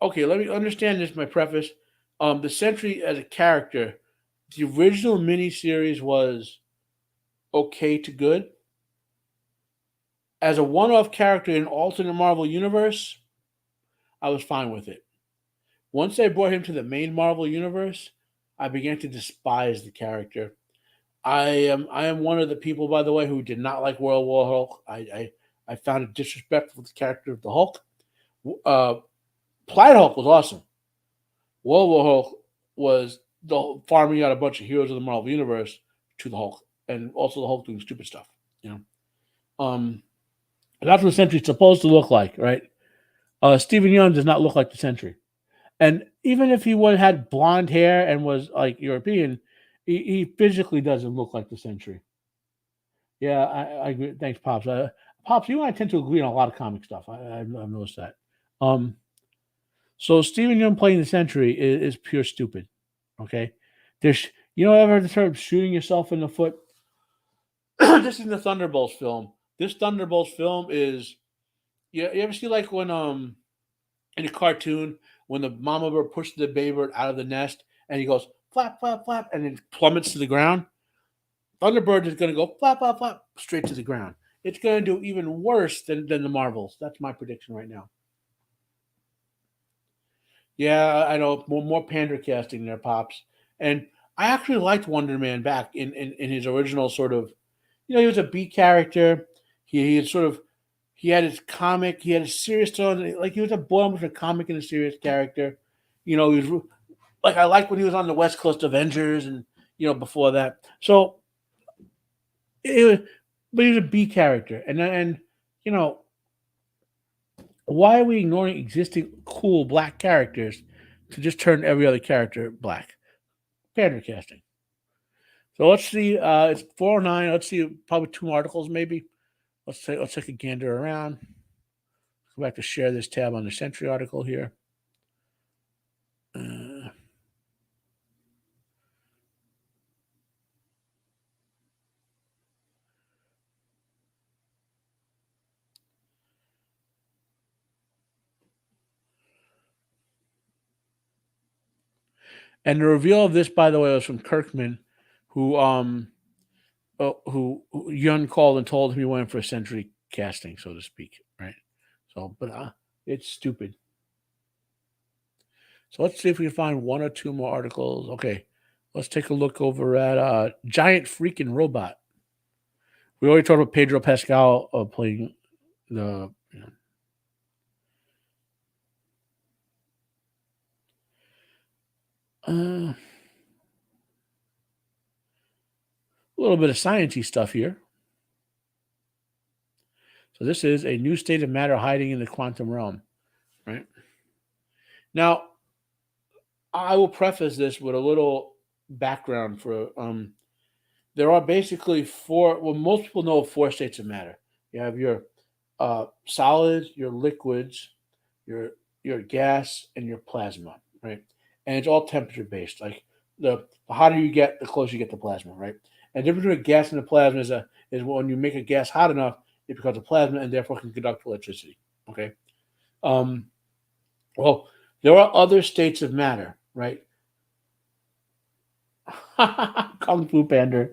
me understand this. My preface: the Sentry as a character, the original miniseries was okay to good. As a one-off character in an alternate Marvel universe, I was fine with it. Once they brought him to the main Marvel universe, I began to despise the character. I am one of the people, by the way, who did not like World War Hulk. I found it disrespectful to the character of the Hulk. Plaid Hulk was awesome. World War Hulk was the farming out a bunch of heroes of the Marvel universe to the Hulk, and also the Hulk doing stupid stuff. That's what the Sentry's supposed to look like, right? Stephen Yeun does not look like the Sentry. And even if he had blonde hair and was like European, he physically doesn't look like the Sentry. Yeah, I agree. Thanks, Pops. Pops, you and I tend to agree on a lot of comic stuff. I've noticed that. So Stephen Young playing the Sentry is pure stupid. Okay, there's ever the term shooting yourself in the foot. This is the Thunderbolts film. This Thunderbolts film is you ever see like when in a cartoon when the mama bird pushes the baby bird out of the nest and he goes flap flap flap and it plummets to the ground. Thunderbird is going to go flap flap flap straight to the ground. It's going to do even worse than the Marvels. That's my prediction right now. Yeah, I know more pander casting there, pops. And I actually liked Wonder Man back in his original sort of. He was a B character. He had sort of he had his comic. He had a serious tone. Like he was a boy with a comic and a serious character. He was like I like when he was on the West Coast Avengers and before that. So it was, but he was a B character, and you know why are we ignoring existing cool black characters to just turn every other character black? Pander casting. So let's see. It's 409. Let's see. Probably two articles, maybe. Let's take a gander around. Go back to share this tab on the Century article here. Uh, and the reveal of this, by the way, was from Kirkman, who who Yun called and told him he went for a Century casting, so to speak, right? So, but it's stupid. So let's see if we can find one or two more articles. Okay, let's take a look over at Giant Freaking Robot. We already talked about Pedro Pascal playing the. A little bit of sciencey stuff here. So this is a new state of matter hiding in the quantum realm, right? Now, I will preface this with a little background for there are basically four. Well, most people know of four states of matter. You have your solids, your liquids, your gas, and your plasma, right? And it's all temperature based. Like the hotter you get, the closer you get to plasma, right? And the difference between a gas and a plasma is when you make a gas hot enough, it becomes a plasma and therefore can conduct electricity. Okay. Um, well, there are other states of matter, right? Kung Fu Panda,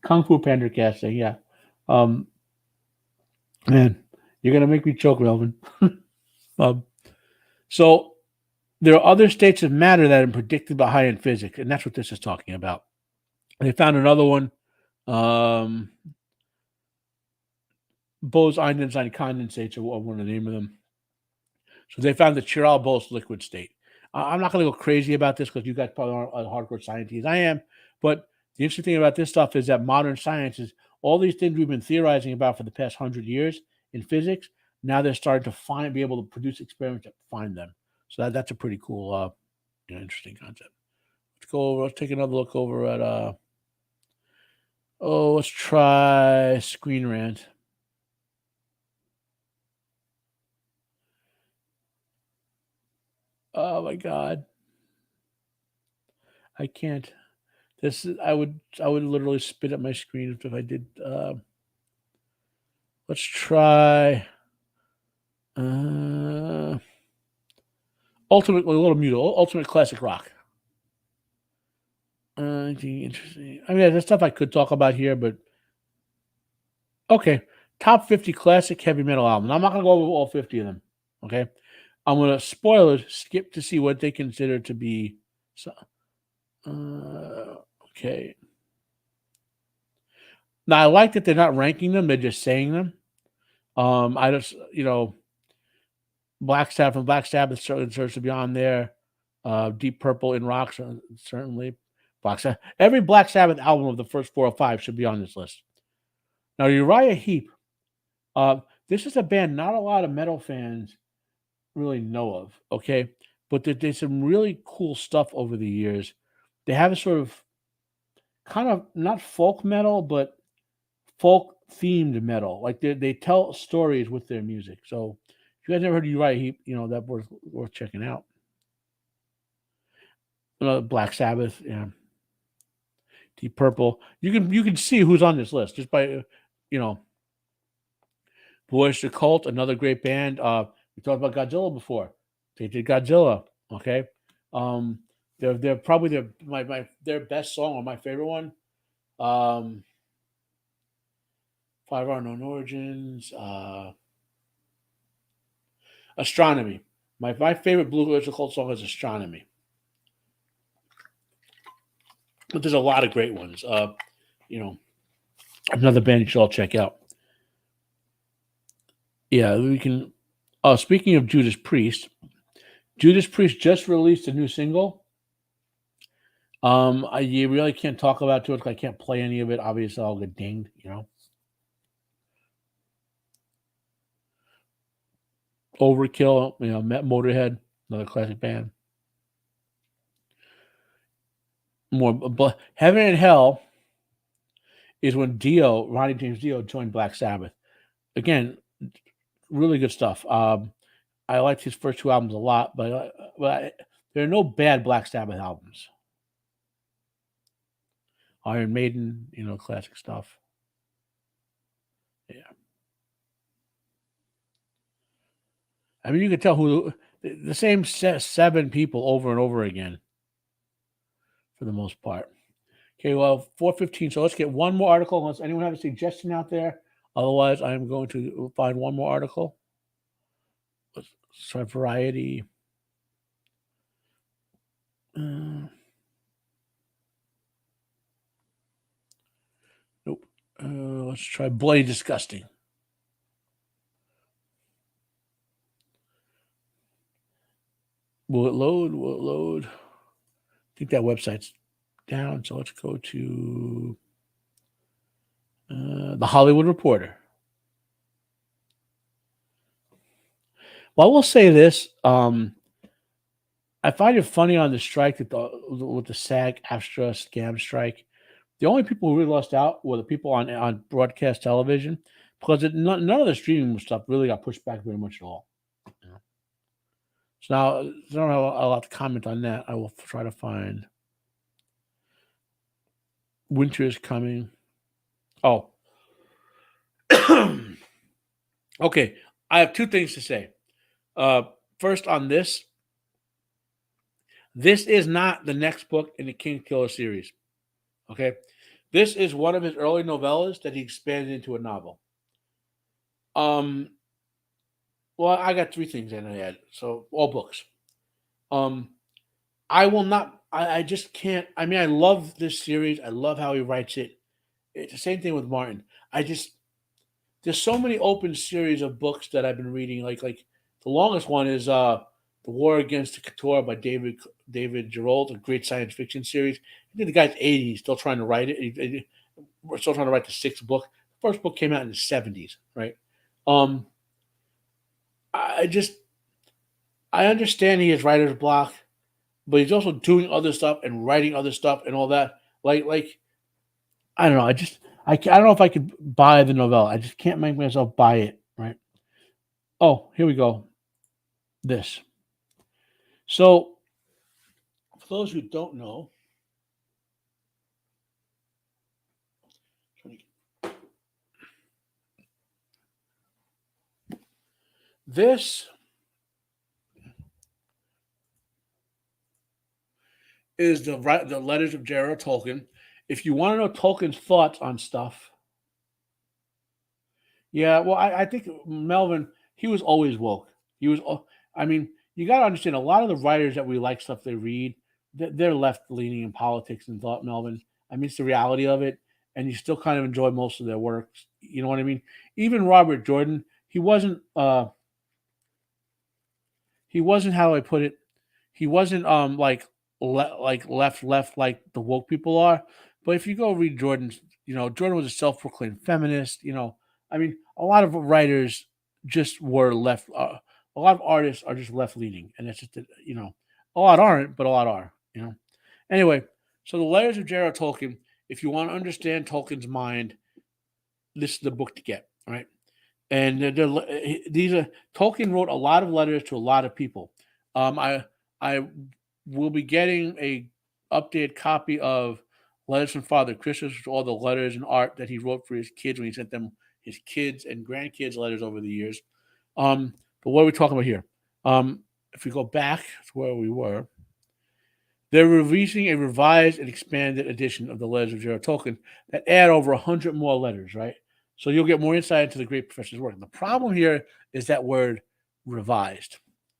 Kung Fu Panda casting, yeah. Um, man, you're gonna make me choke, Melvin. um, so there are other states of matter that are predicted by high-end physics, and that's what this is talking about. They found another one, um, Bose-Einstein condensates, or one of the name of them. So they found the Chiral-Bose liquid state. I'm not going to go crazy about this because you guys probably aren't hardcore scientists. I am, but the interesting thing about this stuff is that modern science is all these things we've been theorizing about for the past 100 years in physics. Now they're starting to be able to produce experiments that find them. So that's a pretty cool, interesting concept. Let's go over. Let's take another look over at. Let's try Screen Rant. Oh my god, I can't. This is I would literally spit at my screen if I did. Let's try. Uh, Ultimately, a little mute. Ultimate classic rock. Interesting. I mean, there's stuff I could talk about here, but okay. Top 50 classic heavy metal album. I'm not gonna go over all 50 of them. Okay, I'm gonna spoilers skip to see what they consider to be. So, okay. Now I like that they're not ranking them; they're just saying them. I just Black Sabbath and Black Sabbath certainly deserves to be on there. Deep Purple in Rock certainly. Black Sabbath. Every Black Sabbath album of the first 4 or 5 should be on this list. Now Uriah Heep. This is a band not a lot of metal fans really know of. Okay, but there's some really cool stuff over the years. They have a sort of kind of not folk metal, but folk themed metal. Like they tell stories with their music. So if you guys never heard of Uriah Heep, that worth checking out. Black Sabbath, yeah, Deep Purple. You can see who's on this list just by you know Boys the Cult, another great band. We talked about Godzilla before. They did Godzilla. Okay, um, they're probably their best song or my favorite one. Um, Five Unknown Origins, Astronomy. My favorite Boys the Cult song is Astronomy. But there's a lot of great ones. You know, another band you should all check out. Yeah, we can. Oh, speaking of Judas Priest just released a new single. You really can't talk about it too much. I can't play any of it. Obviously, I'll get dinged. Overkill. Motorhead, another classic band. But Heaven and Hell is when Ronnie James Dio, joined Black Sabbath. Again, really good stuff. I liked his first two albums a lot, but there are no bad Black Sabbath albums. Iron Maiden, classic stuff. Yeah. I mean, you can tell the same seven people over and over again for the most part. Okay, well, 4:15. So let's get one more article. Unless anyone have a suggestion out there, otherwise, I am going to find one more article. Let's try Variety. Nope. Let's try Bloody Disgusting. Will it load? Will it load? I think that website's down. So let's go to the Hollywood Reporter. Well, I will say this. I find it funny on the strike with the SAG-AFTRA scam strike. The only people who really lost out were the people on broadcast television because none of the streaming stuff really got pushed back very much at all. So now I don't have a lot to comment on that. I will try to find Winter is Coming. Oh. Okay. I have two things to say. First on this is not the next book in the King Killer series. Okay. This is one of his early novellas that he expanded into a novel. Well, I got three things in add. So all books. I will not. I just can't. I mean, I love this series. I love how he writes it. It's the same thing with Martin. There's so many open series of books that I've been reading. Like the longest one is The War Against the Couture by David Gerald, a great science fiction series. I think the guy's 80. He's still trying to write it. We're still trying to write the sixth book. The first book came out in the 70s, right? I understand he has writer's block, but he's also doing other stuff and writing other stuff and all that. Like I don't know. I don't know if I could buy the novella. I just can't make myself buy it, right? Oh, here we go. This. So, for those who don't know, this is the letters of J.R.R. Tolkien. If you want to know Tolkien's thoughts on stuff, yeah, well, I think Melvin, he was always woke. He was, I mean, you got to understand a lot of the writers that we like stuff they read, they're left leaning in politics and thought, Melvin. I mean, it's the reality of it. And you still kind of enjoy most of their works. You know what I mean? Even Robert Jordan, he wasn't, how do I put it? He wasn't like left like the woke people are. But if you go read Jordan's, Jordan was a self-proclaimed feminist. I mean, a lot of writers just were left. A lot of artists are just left leaning, and that's just a lot aren't, but a lot are. Anyway, so the letters of J.R.R. Tolkien. If you want to understand Tolkien's mind, this is the book to get. Right. And these are Tolkien wrote a lot of letters to a lot of people. I will be getting a updated copy of Letters from Father Christmas, with all the letters and art that he wrote for his kids when he sent them his kids and grandkids letters over the years. But what are we talking about here? If we go back to where we were, they're releasing a revised and expanded edition of the Letters of J.R.R. Tolkien that add over 100 more letters, right? So you'll get more insight into the great professor's work. And the problem here is that word revised,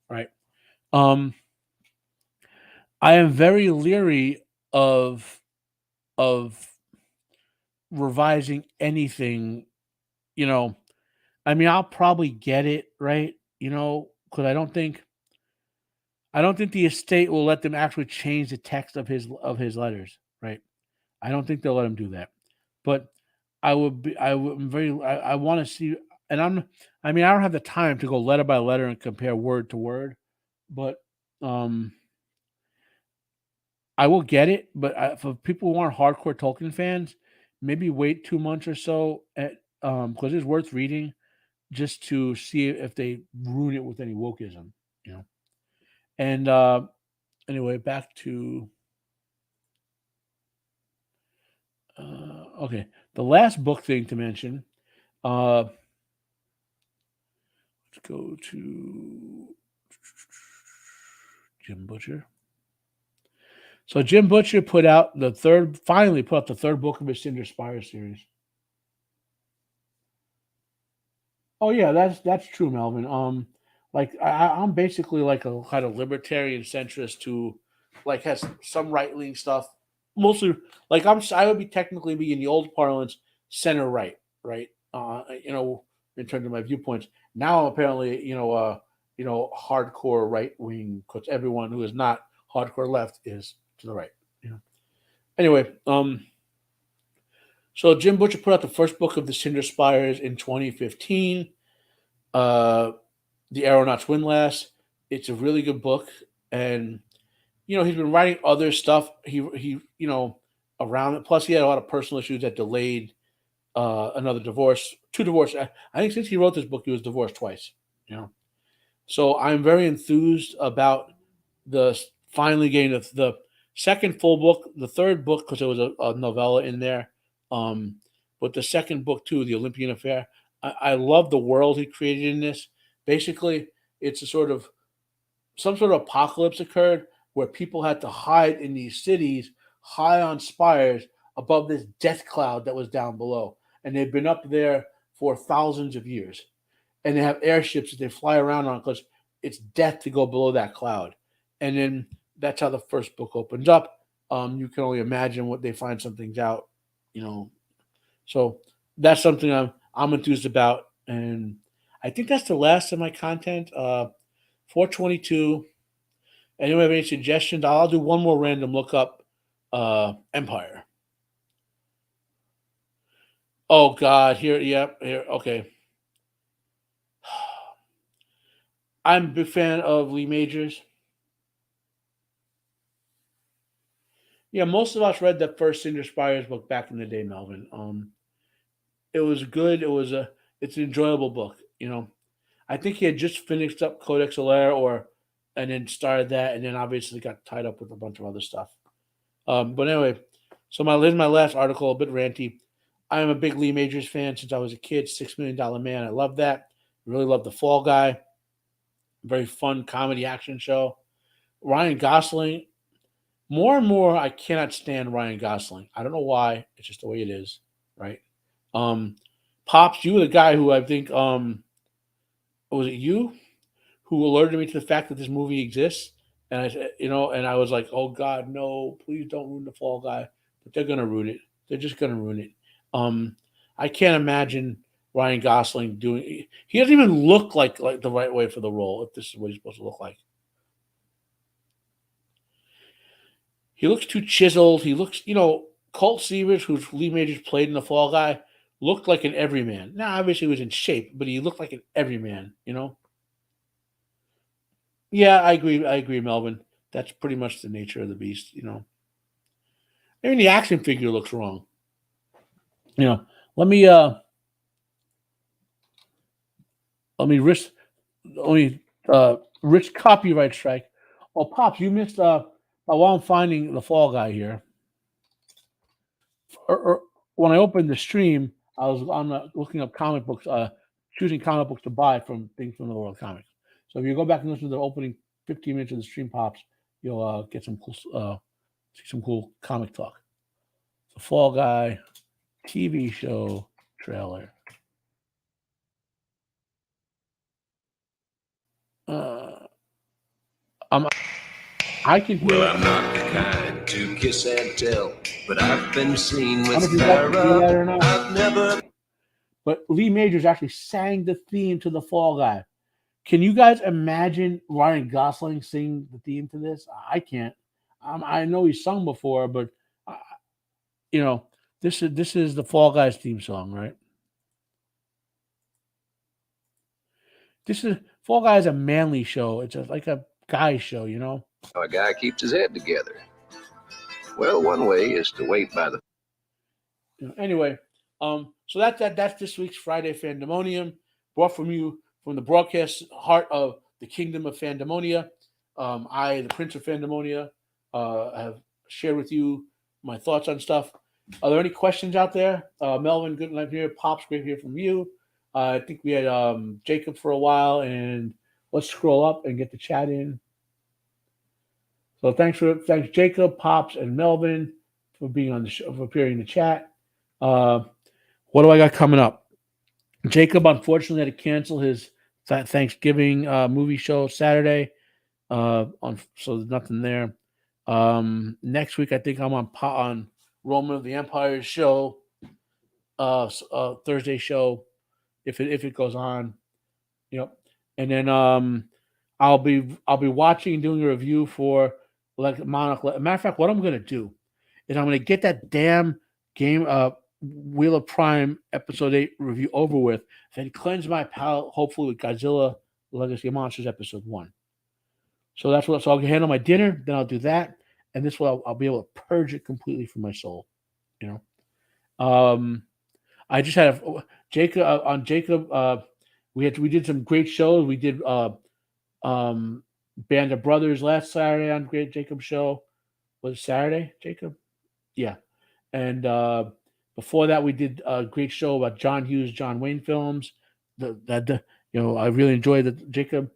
right? I am very leery of of revising anything, you know. I mean, I'll probably get it, right? Because I don't think the estate will let them actually change the text of his letters, right? I don't think they'll let him do that. But I'm very I want to see, and I mean, I don't have the time to go letter by letter and compare word to word, but um I will get it, but for people who aren't hardcore Tolkien fans, maybe wait 2 months or so because it's worth reading just to see if they ruin it with any wokeism, you know. And anyway, back to okay, the last book thing to mention. Let's go to Jim Butcher. So Jim Butcher finally put out the third book of his Cinder Spire series. Oh yeah, that's true, Melvin. Like I'm basically like a kind of libertarian centrist who like has some right wing stuff. Mostly, like I would be technically be in the old parlance center right, right? In terms of my viewpoints. Now I'm apparently, hardcore right wing because everyone who is not hardcore left is to the right. You know. Anyway, so Jim Butcher put out the first book of the Cinder Spires in 2015. Uh, The Aeronauts Windlass. It's a really good book, and he's been writing other stuff. He around it. Plus, he had a lot of personal issues that delayed another divorce, two divorces. I think since he wrote this book, he was divorced twice. You know, so I'm very enthused about the finally getting the second full book, the third book because there was a novella in there, but the second book too, the Olympian Affair. I love the world he created in this. Basically, it's a sort of some sort of apocalypse occurred where people had to hide in these cities high on spires above this death cloud that was down below. And they've been up there for thousands of years. And they have airships that they fly around on because it's death to go below that cloud. And then that's how the first book opens up. You can only imagine what they find some things out, you know. So that's something I'm enthused about. And I think that's the last of my content. 422. Anyone have any suggestions? I'll do one more random look up. Empire. Oh God, here, yep, here. Okay, I'm a big fan of Lee Majors. Yeah, most of us read the first Cinder Spires book back in the day, Melvin. It was good. It's an enjoyable book. I think he had just finished up Codex Alera, and then started that, and then obviously got tied up with a bunch of other stuff. But anyway, so here's my last article, a bit ranty. I am a big Lee Majors fan since I was a kid. $6 Million Man, I love that. Really love the Fall Guy. Very fun comedy action show. Ryan Gosling. More and more, I cannot stand Ryan Gosling. I don't know why. It's just the way it is, right? Um, Pops, you were the guy who I think was it you who alerted me to the fact that this movie exists? And I said, and I was like, oh God, no, please don't ruin the Fall Guy. But they're gonna ruin it. They're just gonna ruin it. Um, I can't imagine Ryan Gosling doing. He doesn't even look like the right way for the role. If this is what he's supposed to look like, he looks too chiseled. He looks, Colt Seavers, who's Lee Majors played in the Fall Guy, looked like an everyman. Now, obviously, he was in shape, but he looked like an everyman. Yeah, I agree. I agree, Melvin. That's pretty much the nature of the beast. Maybe the action figure looks wrong. Let me let me risk let me rich copyright strike. Oh, Pops, you missed while I'm finding the Fall Guy here, when I opened the stream, I was on looking up comic books, choosing comic books to buy from things from the World Comics. So if you go back and listen to the opening 15 minutes of the stream pops, you'll get some cool, see some cool comic talk. The Fall Guy TV show trailer. I can hear. Well, I'm not the kind to kiss and tell, but I've been seen I don't know if with you guys can see that or Sarah. not. I've never. But Lee Majors actually sang the theme to the Fall Guy. Can you guys imagine Ryan Gosling singing the theme to this? I can't. I know he's sung before, but this is the Fall Guys theme song, right? This is Fall Guys, a manly show. It's like a guy show, How a guy keeps his head together. Well, one way is to wait by the. Anyway, so that's this week's Friday Fandemonium, brought from you from the broadcast heart of the kingdom of Fandemonia. I, the Prince of Fandemonia, have shared with you my thoughts on stuff. Are there any questions out there? Melvin, good night here. Pops, great to hear from you. I think we had Jacob for a while, and let's scroll up and get the chat in. So thanks Jacob, Pops, and Melvin for being on the show, for appearing in the chat. What do I got coming up? Jacob unfortunately had to cancel his Thanksgiving movie show Saturday. So there's nothing there. Next week I think I'm on Roman of the Empire's show, Thursday show, if it goes on, and then I'll be watching and doing a review for like Monarch. Matter of fact, what I'm gonna do is I'm gonna get that damn game Wheel of Prime episode 8 review over with, then cleanse my palate hopefully with Godzilla Legacy of Monsters episode 1. So that's what. So I'll handle my dinner, then I'll do that, and this will I'll be able to purge it completely from my soul. I just had on Jacob. We did some great shows. We did Band of Brothers last Saturday on Great Jacob's show. Was it Saturday, Jacob? Yeah, and before that we did a great show about John Hughes, John Wayne films. I really enjoyed that Jacob.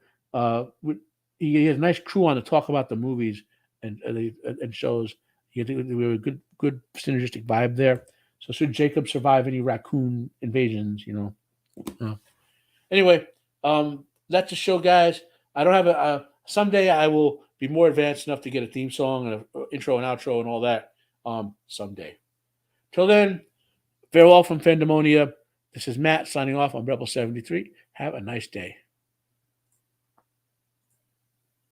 He has a nice crew on to talk about the movies and shows. We have a good synergistic vibe there. So should Jacob survive any raccoon invasions, Anyway, that's the show, guys. I don't have someday I will be more advanced enough to get a theme song and an intro and outro and all that. Someday. Till then, farewell from Fandemonia. This is Matt signing off on Rebel 73. Have a nice day.